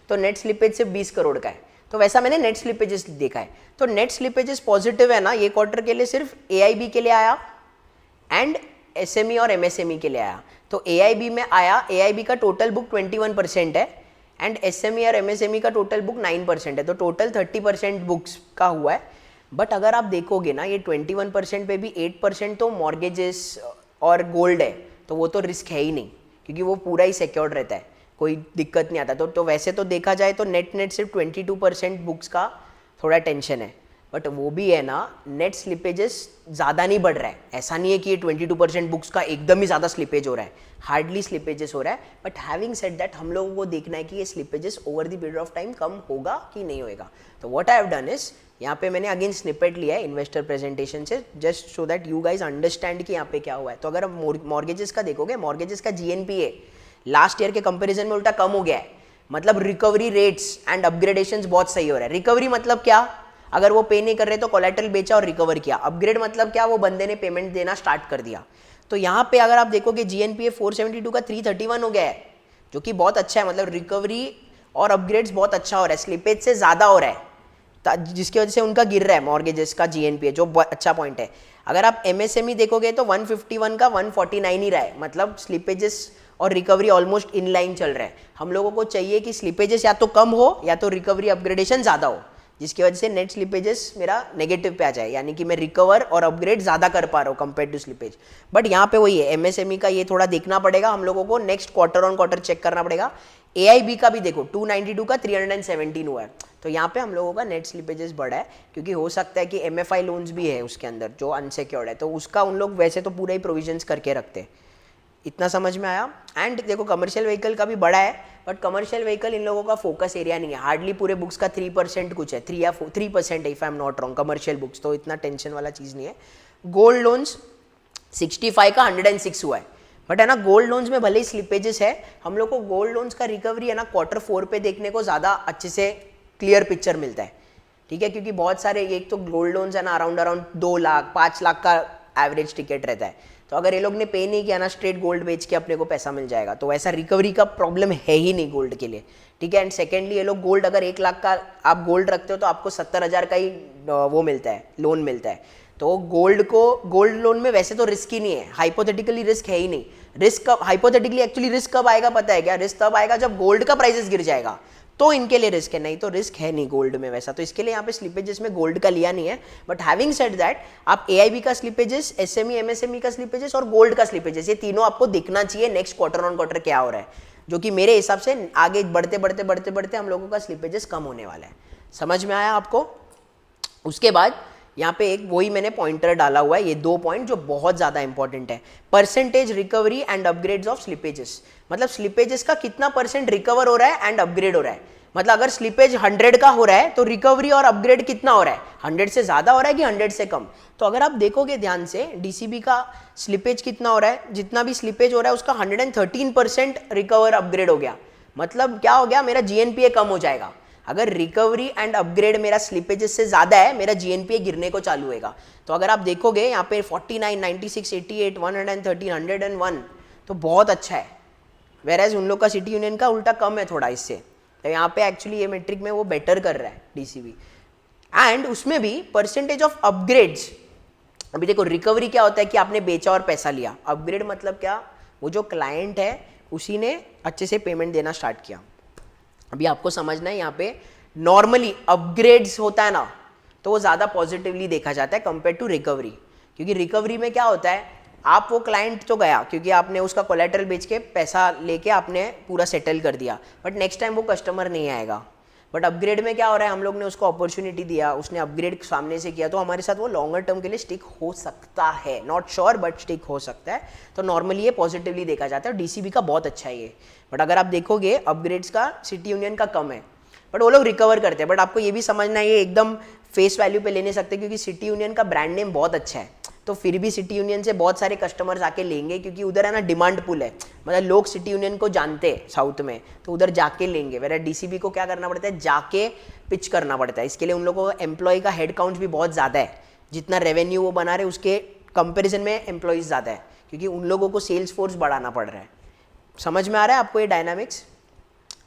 तो नेट स्लिपेज सिर्फ 20 करोड़ का है। तो वैसा मैंने नेट स्लिपेजेस देखा है। तो नेट स्लिपेजेस पॉजिटिव है ना ये क्वार्टर के लिए, सिर्फ एआईबी के लिए आया एंड एसएमई और एमएसएमई के लिए आया। तो एआईबी में आया, एआईबी का टोटल बुक 21% है एंड एसएमई और एमएसएमई का टोटल बुक 9% है, तो टोटल 30% बुक्स का हुआ है। बट अगर आप देखोगे ना ये 21% पे भी 8% तो मॉर्गेजेस और गोल्ड है, तो वो तो रिस्क है ही नहीं क्योंकि वो पूरा ही सिक्योर्ड रहता है, कोई दिक्कत नहीं आता। तो वैसे तो देखा जाए तो नेट सिर्फ 22% बुक्स का थोड़ा टेंशन है। बट वो भी है ना नेट स्लिपेजेस ज़्यादा नहीं बढ़ रहा है, ऐसा नहीं है कि ये 22% बुक्स का एकदम ही ज़्यादा स्लिपेज हो रहा है, हार्डली स्लिपेजेस हो रहा है। बट हैविंग सेड दैट हम लोगों को देखना है कि ये slippages over the period of time कम होगा कि नहीं होगा। तो what I have done is, यहाँ पे मैंने अगेन स्निपेट लिया है इन्वेस्टर प्रेजेंटेशन से, just so that you guys understand कि यहाँ पे क्या हुआ है। तो अगर आप मॉर्गेजेस का देखोगे, मॉर्गेजेस का जीएनपीए लास्ट ईयर के कंपेरिजन में उल्टा कम हो गया है। मतलब रिकवरी रेट्स एंड अपग्रेडेशंस बहुत सही हो रहा है। रिकवरी मतलब क्या, अगर वो पे नहीं कर रहे तो कोलैटरल बेचा और रिकवर किया। अपग्रेड मतलब क्या, वो बंदे ने पेमेंट देना स्टार्ट कर दिया। तो यहाँ पे अगर आप देखोगे जीएनपीए 472 का 331 हो गया है, जो कि बहुत अच्छा है। मतलब रिकवरी और अपग्रेड्स बहुत अच्छा हो रहा है, स्लिपेज से ज़्यादा हो रहा है, जिसकी वजह से उनका गिर रहा है मॉर्गेजेस का जीएनपीए, जो अच्छा पॉइंट है। अगर आप एमएसएमई देखोगे तो 151 का 149 ही रहा है, मतलब स्लिपेजेस और रिकवरी ऑलमोस्ट इन लाइन चल रहा है। हम लोगों को चाहिए कि स्लिपेजेस या तो कम हो या तो रिकवरी अपग्रेडेशन ज़्यादा हो, जिसकी वजह से नेट स्लिपेजेस मेरा नेगेटिव पे आ जाए, यानी कि मैं रिकवर और अपग्रेड ज़्यादा कर पा रहा हूँ कंपेयर टू स्लिपेज। बट यहाँ पे वही है, एमएसएमई का ये थोड़ा देखना पड़ेगा हम लोगों को, next quarter on quarter check करना पड़ेगा। एआईबी का भी देखो 292 का 317 हुआ है, तो यहाँ पे हम लोगों का नेट स्लिपेजेस बढ़ा है, क्योंकि हो सकता है कि एमएफआई लोन्स भी है उसके अंदर जो अनसिक्योर्ड है, तो उसका उन लोग वैसे तो पूरा ही प्रोविजंस करके रखते हैं। इतना समझ में आया। एंड देखो कमर्शियल व्हीकल का भी बड़ा है, बट कमर्शियल व्हीकल इन लोगों का फोकस एरिया नहीं है, हार्डली पूरे बुक्स का 3% कुछ है, 3 या 3% if I am not wrong commercial books, तो इतना टेंशन वाला चीज़ नहीं है। गोल्ड लोन्स 65 का 106 हुआ है, बट है ना गोल्ड लोन्स में भले ही स्लिपेजेस है, हम लोग को गोल्ड लोन्स का रिकवरी है ना Q4 पे देखने को ज़्यादा अच्छे से क्लियर पिक्चर मिलता है, ठीक है, क्योंकि बहुत सारे एक तो गोल्ड लोन्स है ना अराउंड 2 लाख 5 लाख का एवरेज टिकट रहता है, तो अगर ये लोग ने पे नहीं किया ना स्ट्रेट गोल्ड बेच के अपने को पैसा मिल जाएगा, तो ऐसा रिकवरी का प्रॉब्लम है ही नहीं गोल्ड के लिए, ठीक है। एंड सेकेंडली ये लोग गोल्ड अगर 1 लाख का आप गोल्ड रखते हो तो आपको 70,000 का ही वो मिलता है, लोन मिलता है, तो गोल्ड लोन में वैसे तो रिस्क ही नहीं है, हाइपोथेटिकली रिस्क है ही नहीं। रिस्क कब हाइपोथेटिकली एक्चुअली रिस्क कब आएगा पता है क्या? रिस्क तब आएगा जब गोल्ड का प्राइसेस गिर जाएगा, तो इनके लिए रिस्क है, नहीं तो रिस्क है नहीं गोल्ड में वैसा, तो इसके लिए यहाँ पे स्लिपेजेस में गोल्ड का लिया नहीं है। बट हैविंग सेड दैट आप AIB का स्लिपेजेस, SME MSME का स्लिपेजेस और गोल्ड का स्लिपेजेस, ये तीनों आपको दिखना चाहिए नेक्स्ट क्वार्टर क्या हो रहा है, जो कि मेरे हिसाब से आगे बढ़ते हम लोगों का स्लिपेजेस कम होने वाला है। समझ में आया आपको? उसके बाद यहाँ पे एक वही मैंने पॉइंटर डाला हुआ है, ये 2 पॉइंट जो बहुत ज़्यादा इंपॉर्टेंट है, percentage recovery and upgrades of slippages, मतलब स्लिपेजेस का कितना % रिकवर हो रहा है एंड अपग्रेड हो रहा है, मतलब अगर स्लिपेज 100 का हो रहा है तो रिकवरी और अपग्रेड कितना हो रहा है, 100 से ज़्यादा हो रहा है कि 100 से कम। तो अगर आप देखोगे ध्यान से DCB का स्लिपेज कितना हो रहा है, जितना भी स्लिपेज हो रहा है उसका 113% रिकवर अपग्रेड हो गया, मतलब क्या हो गया, मेरा GNPA कम हो जाएगा। अगर रिकवरी एंड अपग्रेड मेरा स्लिपेजेस से ज़्यादा है, मेरा GNPA गिरने को चालू होगा। तो अगर आप देखोगे यहाँ पे 49, 96, 88, 113, 101 तो बहुत अच्छा है, वेरएज उन लोग का सिटी यूनियन का उल्टा कम है थोड़ा इससे, तो यहाँ पे एक्चुअली ये मेट्रिक में वो बेटर कर रहा है DCB। एंड उसमें भी परसेंटेज ऑफ अपग्रेड्स, अभी देखो रिकवरी क्या होता है कि आपने बेचा और पैसा लिया, अपग्रेड मतलब क्या, वो जो क्लाइंट है उसी ने अच्छे से पेमेंट देना स्टार्ट किया। अभी आपको समझना है यहाँ पे नॉर्मली अपग्रेड्स होता है ना तो वो ज़्यादा पॉजिटिवली देखा जाता है कंपेयर टू रिकवरी, क्योंकि रिकवरी में क्या होता है, आप वो क्लाइंट तो गया क्योंकि आपने उसका कोलेटरल बेच के पैसा लेके आपने पूरा सेटल कर दिया, बट नेक्स्ट टाइम वो कस्टमर नहीं आएगा। बट अपग्रेड में क्या हो रहा है, हम लोग ने उसको अपॉर्चुनिटी दिया, उसने अपग्रेड सामने से किया, तो हमारे साथ वो लॉन्गर टर्म के लिए स्टिक हो सकता है, नॉट श्योर बट स्टिक हो सकता है, तो नॉर्मली ये पॉजिटिवली देखा जाता है। DCB का बहुत अच्छा है ये, बट अगर आप देखोगे अपग्रेड्स का सिटी यूनियन का कम है, बट वो लोग रिकवर करते हैं। बट आपको ये भी समझना है ये एकदम फेस वैल्यू पे ले नहीं सकते, क्योंकि सिटी यूनियन का ब्रांड नेम बहुत अच्छा है, तो फिर भी सिटी यूनियन से बहुत सारे कस्टमर्स आके लेंगे, क्योंकि उधर है ना डिमांड पुल है, मतलब लोग सिटी यूनियन को जानते हैं साउथ में, तो उधर जाके लेंगे। वेरा DCB को क्या करना पड़ता है, जाके पिच करना पड़ता है, इसके लिए उन लोगों को एम्प्लॉय का हेड काउंट भी बहुत ज़्यादा है, जितना रेवेन्यू वो बना रहे उसके कंपेरिजन में एम्प्लॉयज़ ज़्यादा है, क्योंकि उन लोगों को सेल्स फोर्स बढ़ाना पड़ रहा है। समझ में आ रहा है आपको ये डायनामिक्स?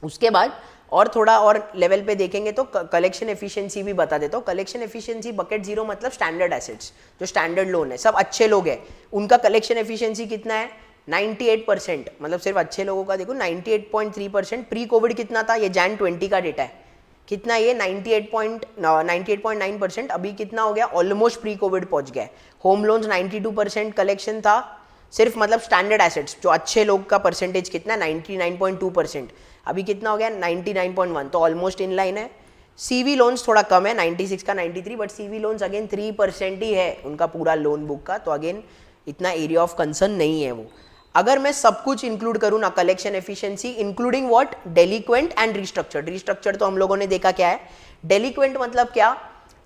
उसके बाद और थोड़ा और लेवल पे देखेंगे तो कलेक्शन एफिशिएंसी भी बता देता हूँ। कलेक्शन एफिशिएंसी बकेट 0 मतलब स्टैंडर्ड एसेट्स, जो स्टैंडर्ड लोन है, सब अच्छे लोग हैं, उनका कलेक्शन एफिशिएंसी कितना है, 98%, मतलब सिर्फ अच्छे लोगों का देखो 98.3%। प्री कोविड कितना था, ये Jan 20 का डेटा है, कितना ये 98.9%, अभी कितना हो गया, ऑलमोस्ट प्री कोविड पहुंच गया। होम लोन्स 92% कलेक्शन था सिर्फ, मतलब स्टैंडर्ड एसेट्स जो अच्छे लोग का परसेंटेज कितना है 99.2%, अभी कितना हो गया 99.1, तो ऑलमोस्ट इन लाइन है। CV लोन्स थोड़ा कम है, 96 का 93, बट CV लोन्स अगेन 3% ही है उनका पूरा लोन बुक का, तो अगेन इतना एरिया ऑफ कंसर्न नहीं है वो। अगर मैं सब कुछ इंक्लूड करूँ ना, collection efficiency including what, delinquent and restructured तो हम लोगों ने देखा क्या है, डेलिक्वेंट मतलब क्या,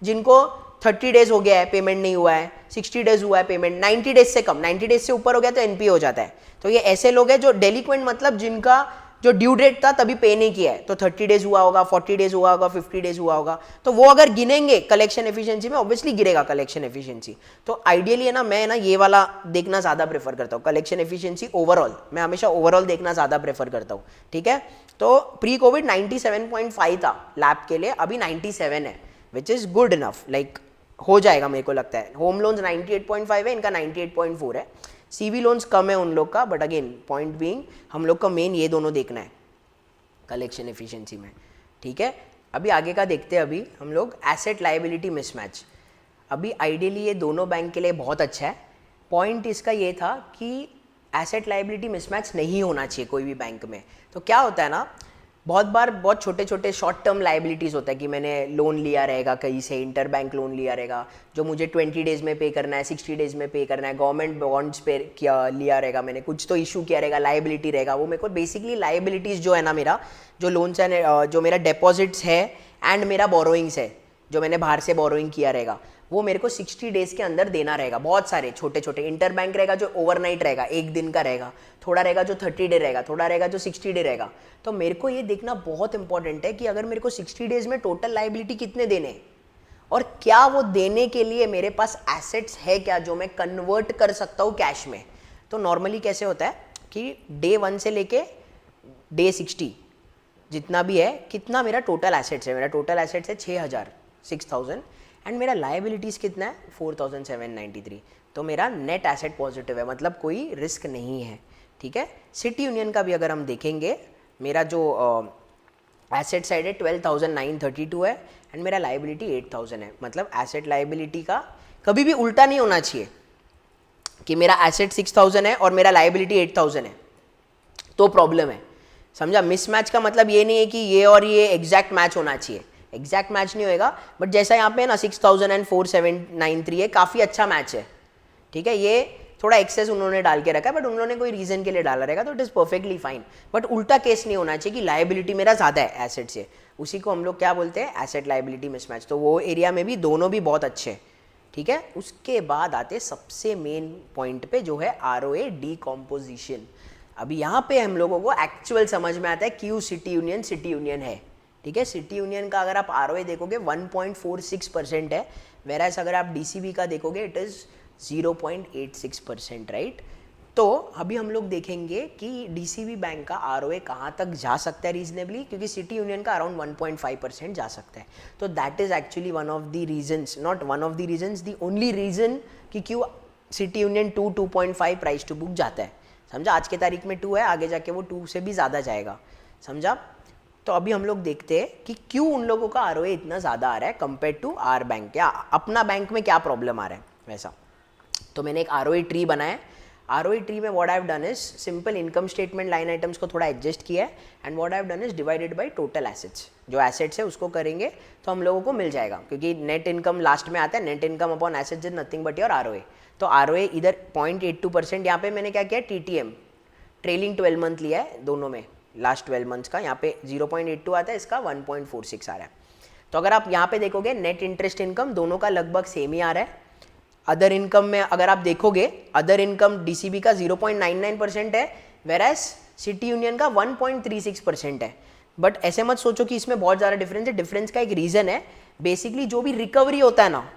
जिनको 30 डेज हो गया है पेमेंट नहीं हुआ है, 60 डेज हुआ है पेमेंट, 90 डेज से कम, 90 डेज से ऊपर हो गया तो NPA हो जाता है, तो ये ऐसे लोग हैं जो डेलिक्वेंट, मतलब जिनका जो ड्यू डेट था तभी पे नहीं किया है, तो 30 डेज हुआ होगा, 40 डेज हुआ होगा, 50 डेज हुआ होगा, तो वो अगर गिनेंगे कलेक्शन एफिशिएंसी में, ऑब्वियसली गिरेगा कलेक्शन एफिशिएंसी। तो आइडियली है ना, मैं ना ये वाला देखना ज़्यादा प्रेफर करता हूँ, कलेक्शन एफिशिएंसी ओवरऑल, मैं हमेशा ओवरऑल देखना ज़्यादा प्रेफर करता हूँ, ठीक है। तो प्री कोविड 97.5 था लैब के लिए, अभी 97 है, which is good enough, like हो जाएगा मेरे को लगता है। होम लोन्स 98.5 है, इनका 98.4 है। CV लोन्स कम है उन लोग का, बट अगेन पॉइंट बीइंग हम लोग का मेन ये दोनों देखना है कलेक्शन एफिशिएंसी में, ठीक है। अभी आगे का देखते हैं, अभी हम लोग एसेट लायबिलिटी मिसमैच। अभी आइडियली ये दोनों बैंक के लिए बहुत अच्छा है, पॉइंट इसका ये था कि एसेट लायबिलिटी मिसमैच नहीं होना चाहिए कोई भी बैंक में। तो क्या होता है ना, बहुत बार बहुत छोटे छोटे शॉर्ट टर्म लाइबिलिटीज़ होता है कि मैंने लोन लिया रहेगा कहीं से, इंटर बैंक लोन लिया रहेगा जो मुझे 20 डेज़ में पे करना है, 60 डेज़ में पे करना है, गवर्नमेंट बॉन्ड्स पे किया लिया रहेगा मैंने, कुछ तो इशू किया रहेगा, लाइबिलिटी रहेगा, वो मेरे को बेसिकली लाइबिलिटीज़ जो है ना मेरा, जो लोन्स है, जो मेरा डिपॉजिट्स है एंड मेरा बोरोइंग्स है, जो मैंने बाहर से बोरोइंग किया रहेगा, वो मेरे को 60 डेज़ के अंदर देना रहेगा। बहुत सारे छोटे छोटे इंटर बैंक रहेगा जो ओवरनाइट रहेगा, एक दिन का रहेगा, थोड़ा रहेगा जो 30 डे रहेगा, थोड़ा रहेगा जो 60 डे रहेगा। तो मेरे को ये देखना बहुत इंपॉर्टेंट है कि अगर मेरे को 60 डेज़ में टोटल लाइबिलिटी कितने देने हैं और क्या वो देने के लिए मेरे पास एसेट्स है क्या जो मैं कन्वर्ट कर सकता हूँ कैश में। तो नॉर्मली कैसे होता है कि डे 1 से लेके डे 60 जितना भी है, कितना मेरा टोटल एसेट्स है, मेरा टोटल एसेट्स है 6,000 एंड मेरा लाइबिलिटीज़ कितना है 4,793। तो मेरा नेट एसेट पॉजिटिव है, मतलब कोई रिस्क नहीं है। ठीक है, सिटी यूनियन का भी अगर हम देखेंगे, मेरा जो एसेट साइड है 12,932 है एंड मेरा लाइबिलिटी 8,000 है। मतलब एसेट लाइबिलिटी का कभी भी उल्टा नहीं होना चाहिए कि मेरा एसेट 6,000 है और मेरा लाइबिलिटी 8,000 है, तो प्रॉब्लम है। समझा? मिसमैच का मतलब ये नहीं है कि ये और ये एग्जैक्ट मैच होना चाहिए, एग्जैक्ट मैच नहीं होएगा, बट जैसा यहाँ पे ना 6,004,793 है, काफ़ी अच्छा मैच है। ठीक है, ये थोड़ा एक्सेस उन्होंने डाल के रखा है, बट उन्होंने कोई रीजन के लिए डाला रहेगा तो it is perfectly fine. But उल्टा केस नहीं होना चाहिए कि लाइबिलिटी मेरा ज़्यादा है एसेट से, उसी को हम लोग क्या बोलते हैं, एसेट लाइबिलिटी मिसमैच। तो वो एरिया में भी दोनों भी बहुत अच्छे हैं। ठीक है, उसके बाद आते सबसे मेन पॉइंट पे जो है ROA डीकॉम्पोजिशन। अभी यहाँ पे हम लोगों को एक्चुअल समझ में आता है क्यों सिटी यूनियन है। ठीक है, सिटी यूनियन का अगर आप ROA देखोगे 1.46% है, वेरास अगर आप DCB का देखोगे इट इज़ 0.86%, राइट। तो अभी हम लोग देखेंगे कि DCB बैंक का ROA कहाँ तक जा सकता है रीजनेबली, क्योंकि सिटी यूनियन का अराउंड 1.5% जा सकता है। तो that is actually one of the reasons, not one of the reasons, the only reason कि क्यों city union 2.5 price to book जाता है। समझा? आज के तारीख में 2 है, आगे जाके वो 2 से भी ज़्यादा जाएगा। समझा? तो अभी हम लोग देखते हैं कि क्यों उन लोगों का ROA इतना ज़्यादा आ रहा है कंपेयर टू आर बैंक, या अपना बैंक में क्या प्रॉब्लम आ रहा है वैसा। तो मैंने एक ROA ट्री बनाया है। ROA ट्री में what I have done is simple income statement line items को थोड़ा एडजस्ट किया है and what I have done is divided by total assets. जो एसेट्स है उसको करेंगे तो हम लोगों को मिल जाएगा, क्योंकि नेट इनकम लास्ट में आता है, net income upon assets is nothing but your ROA। तो ROA इधर 0.82%, यहाँ पे मैंने क्या किया, TTM ट्रेलिंग 12 मंथ लिया है दोनों में, लास्ट 12 मंथ्स का, यहाँ पे 0.82 आता है, इसका 1.46 आ रहा है। तो अगर आप यहाँ पे देखोगे नेट इंटरेस्ट इनकम दोनों का लगभग सेम ही आ रहा है। अदर इनकम में अगर आप देखोगे, अदर इनकम DCB का 0.99% है, वेरास सिटी यूनियन का 1.36% है। बट ऐसे मत सोचो कि इसमें बहुत ज़्यादा डिफरेंस है, डिफरेंस का एक रीज़न है। बेसिकली जो भी रिकवरी होता है ना,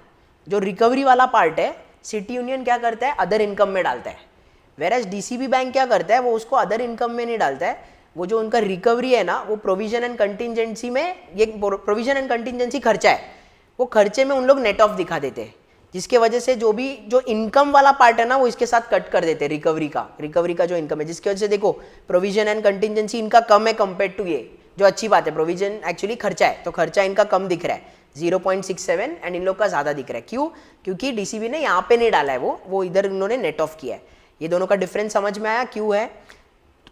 जो रिकवरी वाला पार्ट है, सिटी यूनियन क्या करता है, अदर इनकम में डालता है, वेरास DCB बैंक क्या करता है, वो उसको अदर इनकम में नहीं डालता है। वो जो उनका रिकवरी है ना, वो प्रोविजन एंड कंटिजेंसी में, ये प्रोविजन एंड कंटिजेंसी खर्चा है, वो खर्चे में उन लोग नेट ऑफ दिखा देते हैं, जिसके वजह से जो इनकम वाला पार्ट है ना, वो इसके साथ कट कर देते हैं रिकवरी का जो इनकम है, जिसकी वजह से देखो प्रोविजन एंड कंटिजेंसी इनका कम है कंपेयर टू ये, जो अच्छी बात है। प्रोविजन एक्चुअली खर्चा है, तो खर्चा इनका कम दिख रहा है 0.67 एंड इन लोग का ज़्यादा दिख रहा है। क्यों? क्योंकि DCB ने यहाँ पे नहीं डाला है, वो इधर उन्होंने नेट ऑफ किया है। ये दोनों का डिफरेंस समझ में आया क्यों है?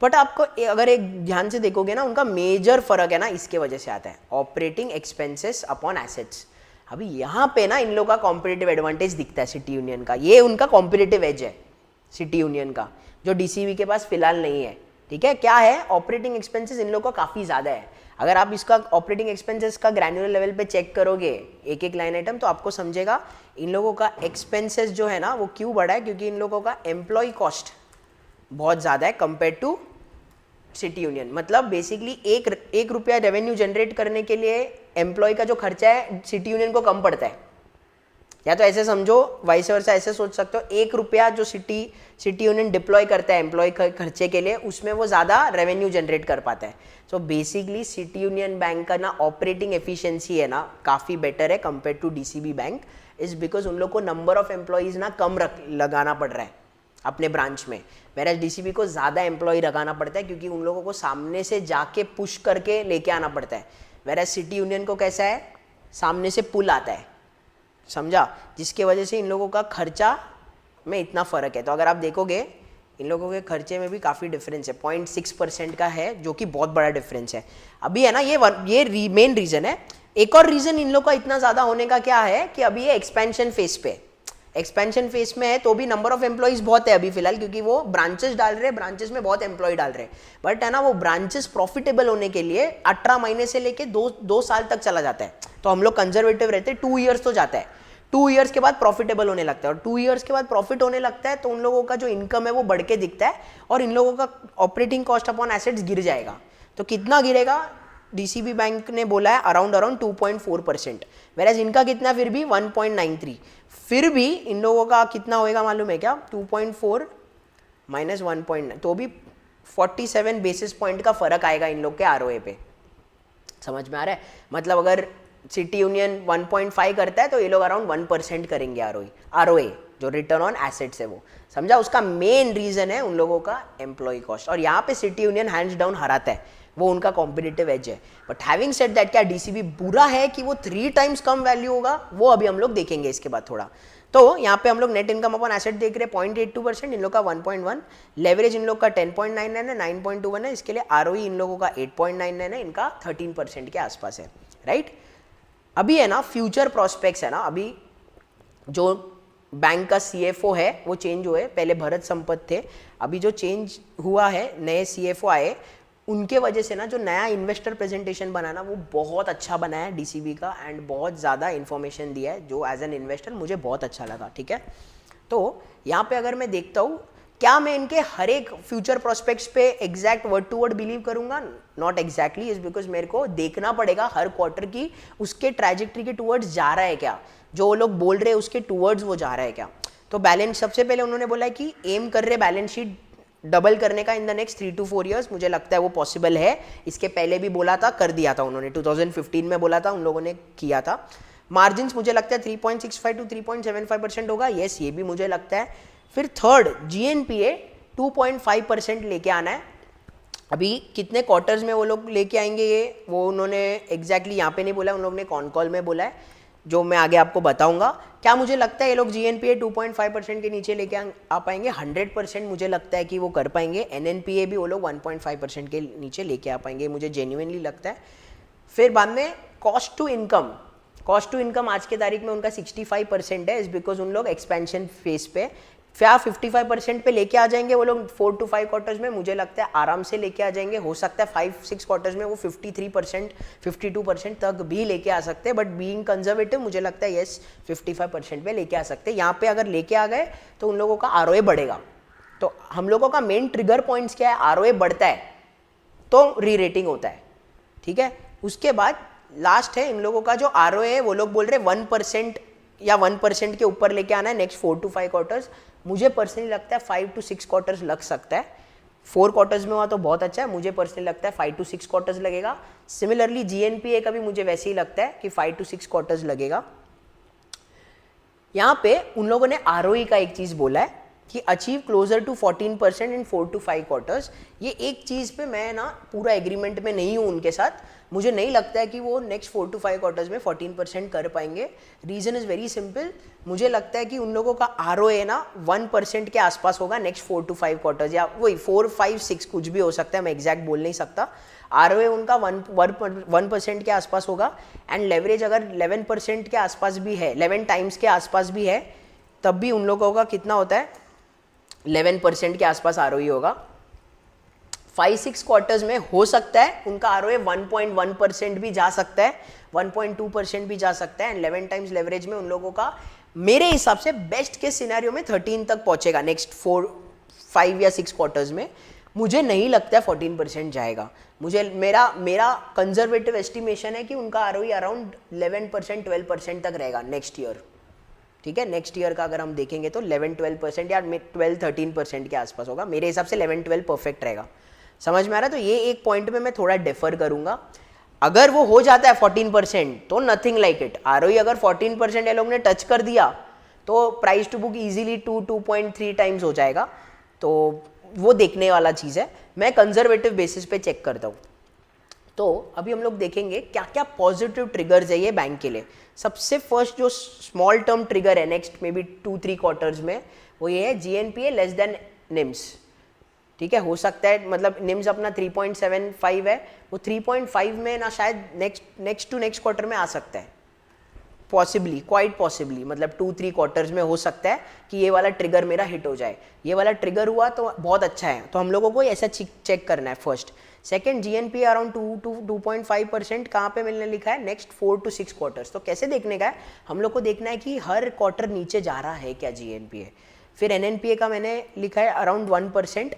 बट आपको अगर एक ध्यान से देखोगे ना, उनका मेजर फर्क है ना, इसके वजह से आता है, ऑपरेटिंग एक्सपेंसेस अपॉन एसेट्स। अभी यहाँ पे ना इन लोग का कॉम्पिटिटिव एडवांटेज दिखता है सिटी यूनियन का, ये उनका कॉम्पिटिटिव एज है सिटी यूनियन का, जो DCB के पास फिलहाल नहीं है। ठीक है, क्या है, ऑपरेटिंग एक्सपेंसेस इन लोग का काफ़ी ज़्यादा है। अगर आप इसका ऑपरेटिंग एक्सपेंसेस का ग्रैन्युलर लेवल पे चेक करोगे एक एक लाइन आइटम, तो आपको समझेगा इन लोगों का एक्सपेंसेस जो है ना, वो क्यों बढ़ा है, क्योंकि इन लोगों का एम्प्लॉय कॉस्ट बहुत ज़्यादा है कंपेयर टू सिटी यूनियन। मतलब बेसिकली एक रुपया रेवेन्यू जनरेट करने के लिए एम्प्लॉय का जो खर्चा है सिटी यूनियन को कम पड़ता है। या तो ऐसे समझो, वाइस वर्सा ऐसे सोच सकते हो, 1 रुपया जो सिटी यूनियन डिप्लॉय करता है एम्प्लॉय खर्चे के लिए, उसमें वो ज़्यादा रेवेन्यू जनरेट कर पाता है। So basically city union bank का ना ऑपरेटिंग एफिशिएंसी है ना, काफ़ी बेटर है compare to DCB bank, is because उन लोग को नंबर ऑफ एम्प्लॉयज़ ना कम लगाना पड़ रहा है अपने ब्रांच में, वेराज DCB को ज़्यादा एम्प्लॉय लगाना पड़ता है, क्योंकि उन लोगों को सामने से जाके पुश करके लेके आना पड़ता है। वेराज सिटी यूनियन को कैसा है, सामने से पुल आता है। समझा? जिसके वजह से इन लोगों का खर्चा में इतना फ़र्क है। तो अगर आप देखोगे इन लोगों के खर्चे में भी काफ़ी डिफरेंस है, 0.6% का है, जो कि बहुत बड़ा डिफरेंस है अभी है ना। ये मेन रीज़न है। एक और रीज़न इन लोग का इतना ज़्यादा होने का क्या है कि अभी ये एक्सपेंशन फेज पे, एक्सपेंशन फेज में है, तो भी नंबर ऑफ एम्प्लॉइज बहुत है अभी फिलहाल, क्योंकि वो ब्रांचेस डाल रहे हैं, ब्रांचेस में बहुत एम्प्लॉय डाल रहे हैं। बट है ना, वो ब्रांचेस प्रॉफिटेबल होने के लिए 18 महीने से लेके 2 साल तक चला जाता है। तो हम लोग कंजर्वेटिव रहते हैं, 2 ईयर्स तो जाता है, 2 ईयर्स के बाद प्रॉफिटेबल होने लगता है, और 2 ईयर्स के बाद प्रॉफिट होने लगता है तो उन लोगों का जो इनकम है वो बढ़ के दिखता है, और इन लोगों का ऑपरेटिंग कॉस्ट अपॉन एसेट्स गिर जाएगा। तो कितना गिरेगा? डीसीबी बैंक ने बोला है अराउंड 2.4%, वेराज इनका कितना फिर भी 1.93। फिर भी इन लोगों का कितना होएगा मालूम है क्या? 2.4 माइनस 1.9, तो भी 47 बेसिस पॉइंट का फर्क आएगा इन लोग के आरओए पे। समझ में आ रहा है? मतलब अगर सिटी यूनियन 1.5 करता है तो ये लोग अराउंड 1% करेंगे आरओए, जो रिटर्न ऑन एसेट्स है वो। समझा? उसका मेन रीजन है उन लोगों का एम्प्लॉय कॉस्ट, और यहाँ पे सिटी यूनियन हैंड्स डाउन हराता है, वो उनका कॉम्पिटिटिव एज है। बट हैविंग सेड दैट, क्या डीसीबी बुरा है कि वो 3 टाइम्स कम वैल्यू होगा? वो अभी हम लोग देखेंगे इसके बाद थोड़ा। तो यहाँ पे हम लोग नेट इनकम अपॉन एसेट देख रहे हैं 0.82%, इन लोग का 1.1, लेवरेज इन लोग का 10.99 है, 9.21 है, इसके लिए आरओई इन लोगों का 8.99 है, इनका 13% के आसपास है, राइट। अभी है ना फ्यूचर प्रोस्पेक्ट्स है ना, अभी जो बैंक का सीएफओ है वो चेंज हुए, पहले भरत संपत थे, अभी जो चेंज हुआ है, नए सीएफओ आए, उनके वजह से ना जो नया इन्वेस्टर प्रेजेंटेशन बनाना वो बहुत अच्छा बना है डीसीबी का, एंड बहुत ज़्यादा इन्फॉर्मेशन दिया है जो एज एन इन्वेस्टर मुझे बहुत अच्छा लगा, ठीक है। तो यहाँ पे अगर मैं देखता हूँ, क्या मैं इनके हर एक फ्यूचर प्रोस्पेक्ट्स पे exact word to word believe करूंगा? नॉट एग्जैक्टली, इज बिकॉज मेरे को देखना पड़ेगा हर क्वार्टर की उसके ट्रैजेक्टरी के टूवर्ड्स जा रहा है क्या, जो वो लोग बोल रहे हैं उसके टूवर्ड्स वो जा रहा है क्या। तो बैलेंस, सबसे पहले उन्होंने बोला है कि एम कर रहे बैलेंस शीट डबल करने का इन द नेक्स्ट 3 to 4 ईयर्स। मुझे लगता है वो पॉसिबल है, इसके पहले भी बोला था, कर दिया था उन्होंने, 2015 में बोला था, उन लोगों ने किया था। मार्जिन्स मुझे लगता है 3.65 to 3.75% होगा, येस ये भी मुझे लगता है। फिर थर्ड, जीएनपीए 2.5% लेके आना है। अभी कितने क्वार्टर्स में वो लोग लेके आएंगे ये वो उन्होंने एग्जैक्टली यहाँ पे नहीं बोला, उन लोगों ने कॉन कॉल में बोला है, जो मैं आगे आपको बताऊंगा। क्या मुझे लगता है ये लोग जीएनपीए 2.5% के नीचे लेके आ पाएंगे? 100% मुझे लगता है कि वो कर पाएंगे। एनएनपीए भी वो लोग 1.5% के नीचे लेके आ पाएंगे, मुझे जेन्युइनली लगता है। फिर बाद में कॉस्ट टू इनकम आज के तारीख में उनका 65% है, इज बिकॉज उन लोग एक्सपेंशन फेज पे, फिर 55% पे लेके आ जाएंगे वो लोग 4 to 5 क्वार्टर्स में, मुझे लगता है आराम से लेके आ जाएंगे। हो सकता है 5-6 क्वार्टर्स में वो 53% 52% तक भी लेके आ सकते हैं, बट बीइंग कंजर्वेटिव मुझे लगता है येस 55% पे लेके आ सकते हैं। यहाँ पे अगर लेके आ गए तो उन लोगों का आरओए बढ़ेगा। तो हम लोगों का मेन ट्रिगर पॉइंट्स क्या है? आरओए बढ़ता है तो री रेटिंग होता है, ठीक है। उसके बाद लास्ट है इन लोगों का जो आरओए है, वो लोग बोल रहे 1% या 1% के ऊपर लेके आना है नेक्स्ट 4 to 5 क्वार्टर्स। मुझे पर्सनली लगता है 5 to 6 क्वार्टर्स लग सकता है। 4 क्वार्टर्स में हुआ तो बहुत अच्छा है, मुझे पर्सनली लगता है 5 to 6 क्वार्टर्स लगेगा। सिमिलरली जीएनपीए का भी मुझे वैसे ही लगता है कि 5 to 6 क्वार्टर्स लगेगा। यहाँ पे उन लोगों ने आरओई का एक चीज़ बोला है कि achieve closer to 14% in 4 to 5 quarters. ये एक चीज़ पे मैं ना पूरा एग्रीमेंट में नहीं हूँ उनके साथ, मुझे नहीं लगता है कि वो नेक्स्ट 4 to 5 क्वार्टर्स में 14% कर पाएंगे। रीज़न इज़ वेरी सिंपल, मुझे लगता है कि उन लोगों का आरओए ना 1% के आसपास होगा नेक्स्ट 4 to 5 क्वार्टर्स, या वही 4, 5, 6 कुछ भी हो सकता है, मैं एग्जैक्ट बोल नहीं सकता। आरओए उनका 1% के आसपास होगा, एंड लेवरेज अगर 11% के आसपास भी है, 11 टाइम्स के आसपास भी है, तब भी उन लोगों का कितना होता है? 11% के आसपास आरओई होगा। 5-6 क्वार्टर्स में हो सकता है उनका आरओए 1.1% भी जा सकता है, 1.2% भी जा सकता है, एंड 11 टाइम्स लेवरेज में उन लोगों का मेरे हिसाब से बेस्ट के सिनेरियो में 13 तक पहुंचेगा नेक्स्ट 4, 5 या 6 क्वार्टर्स में। मुझे नहीं लगता है 14% जाएगा। मुझे मेरा कंजर्वेटिव एस्टिमेशन है कि उनका आरओई अराउंड 11%, 12% तक रहेगा नेक्स्ट ईयर, ठीक है। नेक्स्ट ईयर का अगर हम देखेंगे तो 11-12% या 12-13% के आसपास होगा। मेरे हिसाब से 11-12 परफेक्ट रहेगा। समझ में आ रहा है? तो ये एक पॉइंट में मैं थोड़ा डिफर करूंगा। अगर वो हो जाता है 14% तो नथिंग लाइक इट। आरओई अगर 14% ये लोग ने टच कर दिया तो price to book easily 2.3 times हो जाएगा। तो वो देखने वाला चीज़ है, मैं कंजर्वेटिव बेसिस पे चेक करता हूँ। तो अभी हम लोग देखेंगे क्या क्या पॉजिटिव ट्रिगर्स है ये बैंक के लिए। सबसे फर्स्ट जो स्मॉल टर्म ट्रिगर है नेक्स्ट मे बी 2-3 क्वार्टर्स में, वो ये है जीएनपीए लेस देन निम्स। ठीक है, हो सकता है मतलब निम्स अपना 3.75 है, वो 3.5 में ना शायद नेक्स्ट टू नेक्स्ट क्वार्टर में आ सकता है, पॉसिबली, क्वाइट पॉसिबली, मतलब 2-3 क्वार्टर्स में हो सकता है कि ये वाला ट्रिगर मेरा हिट हो जाए। ये वाला ट्रिगर हुआ तो बहुत अच्छा है, तो हम लोगों को ऐसा चेक करना है फर्स्ट। सेकंड, जीएनपी अराउंड 2.5% कहाँ पे मिलने लिखा है, नेक्स्ट 4 to 6 क्वार्टर्स। तो कैसे देखने का है, हम लोग को देखना है कि हर क्वार्टर नीचे जा रहा है क्या जीएनपीए। फिर एनएनपीए का मैंने लिखा है अराउंड 1%,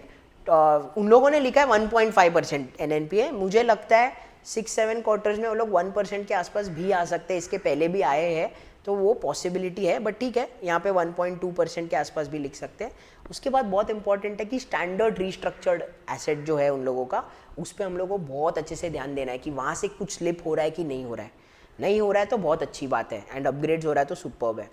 उन लोगों ने लिखा है 1.5% एनएनपीए। मुझे लगता है 6-7 क्वार्टर्स में वो लोग 1% के आसपास भी आ सकते हैं, इसके पहले भी आए हैं, तो वो पॉसिबिलिटी है, बट ठीक है, यहाँ पे 1.2% के आसपास भी लिख सकते हैं। उसके बाद बहुत इंपॉर्टेंट है कि स्टैंडर्ड रीस्ट्रक्चर्ड एसेट जो है उन लोगों का, उस पर हम लोगों को बहुत अच्छे से ध्यान देना है कि वहाँ से कुछ स्लिप हो रहा है कि नहीं हो रहा है। नहीं हो रहा है तो बहुत अच्छी बात है, एंड अपग्रेड्स हो रहा है तो सुपर्ब है।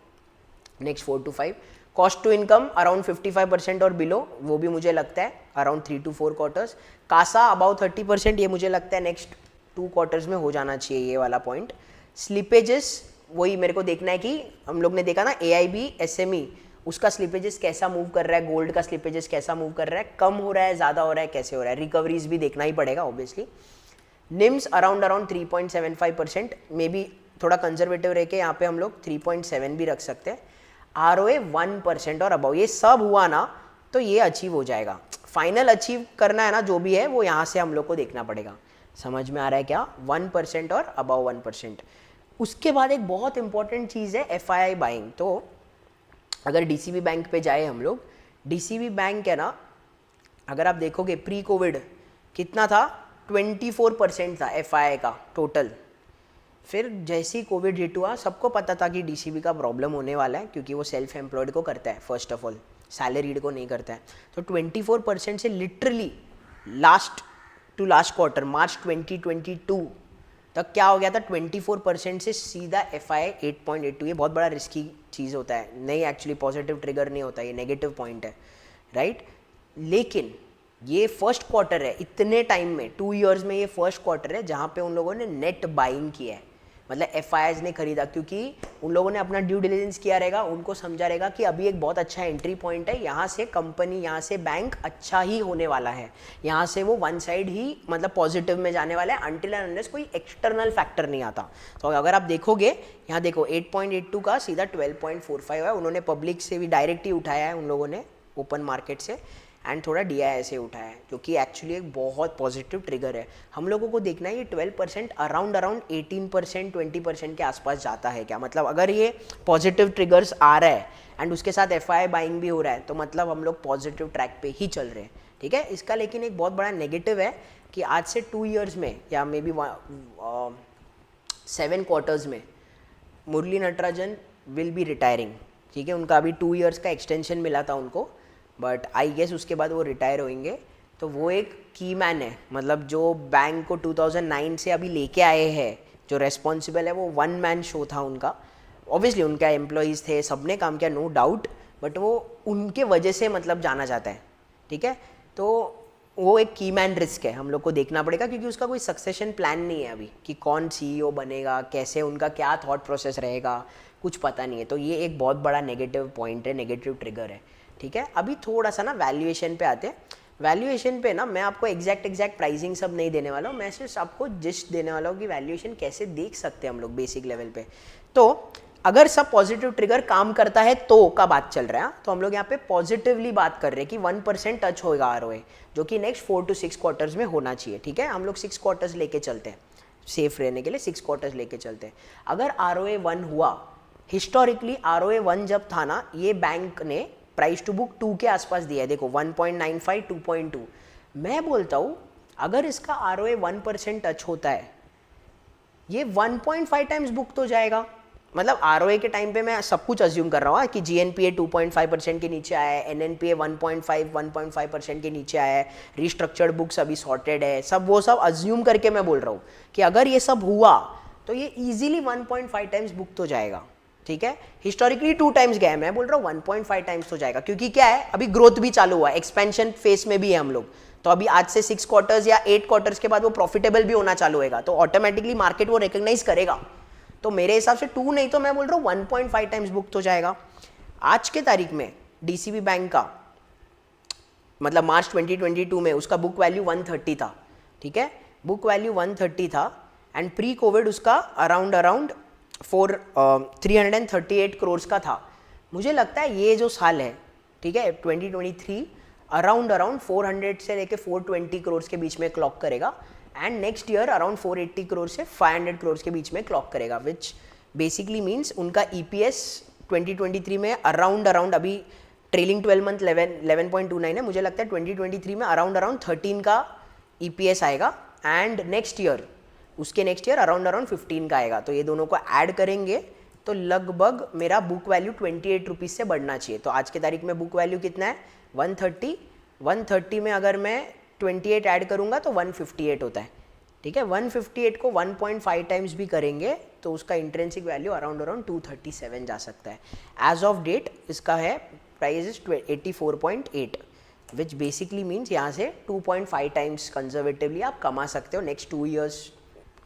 Next 4 to 5, cost to income around 55% और बिलो, वो भी मुझे लगता है around 3 to 4 quarters. CASA about 30%, ये मुझे लगता है नेक्स्ट 2 क्वार्टर्स में हो जाना चाहिए ये वाला पॉइंट। स्लिपेजेस वही मेरे को देखना है कि हम लोग ने देखा ना AIB SME, उसका स्लिपेजेस कैसा मूव कर रहा है, गोल्ड का स्लिपेजेस कैसा मूव कर रहा है, कम हो रहा है, ज़्यादा हो रहा है, कैसे हो रहा है, रिकवरीज भी देखना ही पड़ेगा obviously. NIMS around 3.75%, may be थोड़ा कंजर्वेटिव रह के यहाँ पे हम लोग 3.7 भी रख सकते हैं। ROA 1% और अबाउ, ये सब हुआ ना तो ये अचीव हो जाएगा। फाइनल अचीव करना है ना जो भी है वो यहाँ से हम लोग को देखना पड़ेगा। समझ में आ रहा है क्या, 1% और अबाउ 1%। उसके बाद एक बहुत इंपॉर्टेंट चीज़ है FII बाइंग। तो अगर DCB बैंक पे जाए हम लोग, DCB बैंक है ना, अगर आप देखोगे प्री कोविड कितना था, 24% था FII का टोटल। फिर जैसे ही कोविड हिट हुआ, सबको पता था कि DCB का प्रॉब्लम होने वाला है, क्योंकि वो सेल्फ एम्प्लॉयड को करता है फर्स्ट ऑफ ऑल, सैलरीड को नहीं करता है। तो 24% से literally last to last quarter March 2022 तक क्या हो गया था, 24% से सीधा FII 8.82। ये बहुत बड़ा रिस्की चीज़ होता है, नहीं एक्चुअली पॉजिटिव ट्रिगर नहीं होता, ये नेगेटिव पॉइंट है, राइट। लेकिन ये फर्स्ट क्वार्टर है, इतने टाइम में 2 इयर्स में ये फर्स्ट क्वार्टर है जहाँ पे उन लोगों ने नेट बाइंग किया है, मतलब FIIs ने खरीदा, क्योंकि उन लोगों ने अपना ड्यू डिलिजेंस किया रहेगा, उनको समझा रहेगा कि अभी एक बहुत अच्छा एंट्री पॉइंट है, यहाँ से कंपनी, यहाँ से बैंक अच्छा ही होने वाला है, यहाँ से वो वन साइड ही मतलब पॉजिटिव में जाने वाला है, अनटिल एंड अनलेस कोई एक्सटर्नल फैक्टर नहीं आता। तो अगर आप देखोगे यहाँ देखो 8.82 का सीधा 12.45 है, उन्होंने पब्लिक से भी डायरेक्ट ही उठाया है उन लोगों ने, ओपन मार्केट से, एंड थोड़ा DII से उठाया है, जो कि एक्चुअली एक बहुत पॉजिटिव ट्रिगर है। हम लोगों को देखना है ये 12% अराउंड 18% 20% के आसपास जाता है क्या, मतलब अगर ये पॉजिटिव ट्रिगर्स आ रहा है एंड उसके साथ FII बाइंग भी हो रहा है, तो मतलब हम लोग पॉजिटिव ट्रैक पे ही चल रहे हैं, ठीक है। इसका लेकिन एक बहुत बड़ा नेगेटिव है कि आज से 2 इयर्स में या मे बी 7 क्वार्टर्स में मुरली नटराजन विल बी रिटायरिंग, ठीक है। उनका अभी 2 इयर्स का एक्सटेंशन मिला था उनको, बट आई गेस उसके बाद वो रिटायर होंगे। तो वो एक की मैन है, मतलब जो बैंक को 2009 से अभी लेके आए हैं, जो रेस्पॉन्सिबल है, वो 1 मैन शो था उनका। ऑब्वियसली उनका एम्प्लॉयज़ थे, सबने काम किया, नो डाउट, बट वो उनके वजह से मतलब जाना जाता है, ठीक है। तो वो एक की मैन रिस्क है, हम लोग को देखना पड़ेगा, क्योंकि उसका कोई सक्सेशन प्लान नहीं है अभी कि कौन CEO बनेगा, कैसे उनका क्या थॉट प्रोसेस रहेगा, कुछ पता नहीं है। तो ये एक बहुत बड़ा नेगेटिव पॉइंट है, नेगेटिव ट्रिगर है, ठीक है। अभी थोड़ा सा ना वैल्यूएशन पे आते हैं। वैल्यूएशन पे ना मैं आपको एग्जैक्ट प्राइसिंग सब नहीं देने वाला हूँ, मैं सिर्फ आपको जिस्ट देने वाला हूँ कि वैल्यूएशन कैसे देख सकते हैं हम लोग बेसिक लेवल पे। तो अगर सब पॉजिटिव ट्रिगर काम करता है तो का बात चल रहा है, तो हम लोग यहाँ पे पॉजिटिवली बात कर रहे हैं कि 1% टच होगा ROA, जो कि नेक्स्ट 4 to 6 क्वार्टर्स में होना चाहिए, ठीक है। हम लोग 6 क्वार्टर्स लेके चलते हैं, सेफ रहने के लिए 6 क्वार्टर्स लेके चलते हैं। अगर ROA 1 हुआ, हिस्टोरिकली ROA 1 जब था ना, ये बैंक ने प्राइस टू बुक 2 के आसपास दिया है, देखो 1.95 2.2। मैं बोलता हूँ अगर इसका ROA 1% टच होता है, ये 1.5 टाइम्स बुक तो जाएगा। मतलब ROA के टाइम पे मैं सब कुछ अज्यूम कर रहा हूँ कि GNPA 2.5% के नीचे आया है, NNPA 1.5% के नीचे आया है, रिस्ट्रक्चर्ड बुक्स अभी सॉर्टेड है, सब वो सब अज्यूम करके मैं बोल रहा हूँ कि अगर ये सब हुआ तो ये इजीली 1.5 टाइम्स बुक तो जाएगा, ठीक है। हिस्टोरिकली 2 टाइम्स गया है, मैं बोल रहा हूँ 1.5 टाइम्स तो जाएगा, क्योंकि क्या है अभी ग्रोथ भी चालू हुआ है, एक्सपेंशन फेस में भी है हम लोग। तो अभी आज से 6 क्वार्टर्स या 8 क्वार्टर्स के बाद वो प्रॉफिटेबल भी होना चालू होगा, तो ऑटोमेटिकली मार्केट वो रिकॉग्नाइज करेगा। तो मेरे हिसाब से 2 नहीं तो मैं बोल रहा हूँ 1.5 टाइम्स बुक तो जाएगा। आज के तारीख में DCB बैंक का मतलब मार्च 2022 में उसका बुक वैल्यू 130 था, ठीक है, बुक वैल्यू 130 था एंड प्री कोविड उसका अराउंड 338 करोड़ का था। मुझे लगता है ये जो साल है, ठीक है, 2023 अराउंड 400 से लेके 420 करोड़ के बीच में क्लॉक करेगा and next year around 480 crore से 500 करोड़ के बीच में क्लॉक करेगा, विच बेसिकली मीन्स उनका EPS 2023 में अराउंड अभी ट्रेलिंग 12 मंथ 11.29 है, मुझे लगता है 2023 में अराउंड 13 का EPS आएगा एंड नेक्स्ट ईयर उसके नेक्स्ट ईयर अराउंड 15 का आएगा। तो ये दोनों को ऐड करेंगे तो लगभग मेरा बुक वैल्यू 28 रुपीज़ से बढ़ना चाहिए। तो आज के तारीख में बुक वैल्यू कितना है 130 में अगर मैं 28 ऐड करूँगा तो 158 होता है, ठीक है। 158 को 1.5 टाइम्स भी करेंगे तो उसका इंट्रिंसिक वैल्यू अराउंड 237 जा सकता है। एज ऑफ डेट इसका है price is 84.8 which basically means यहाँ से 2.5 टाइम्स कंजर्वेटिवली आप कमा सकते हो नेक्स्ट 2 ईयर्स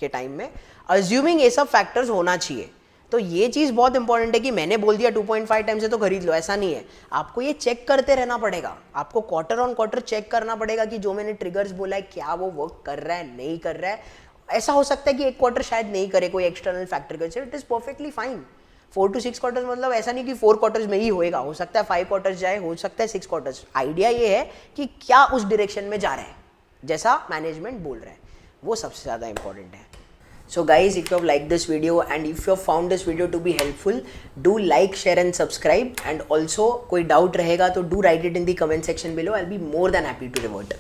के टाइम में, अज्यूमिंग ये सब फैक्टर्स होना चाहिए। तो ये चीज़ बहुत इंपॉर्टेंट है कि मैंने बोल दिया 2.5 टाइम से तो खरीद लो, ऐसा नहीं है। आपको ये चेक करते रहना पड़ेगा, आपको क्वार्टर ऑन क्वार्टर चेक करना पड़ेगा कि जो मैंने ट्रिगर्स बोला है क्या वो वर्क कर रहा है नहीं कर रहा है। ऐसा हो सकता है कि एक क्वार्टर शायद नहीं करे कोई एक्सटर्नल फैक्टर के, it is perfectly fine. 4 to 6 quarters मतलब ऐसा नहीं कि 4 क्वार्टर्स में ही होएगा, हो सकता है 5 क्वार्टर्स जाए, हो सकता है 6 क्वार्टर्स। आइडिया ये है कि क्या उस डायरेक्शन में जा रहा है जैसा मैनेजमेंट बोल रहा है, वो सबसे ज़्यादा इंपॉर्टेंट है। So guys, if you have liked this video and if you have found this video to be helpful, do like, share and subscribe, and also कोई doubt रहेगा तो do write it in the comment section below. I'll be more than happy to revert.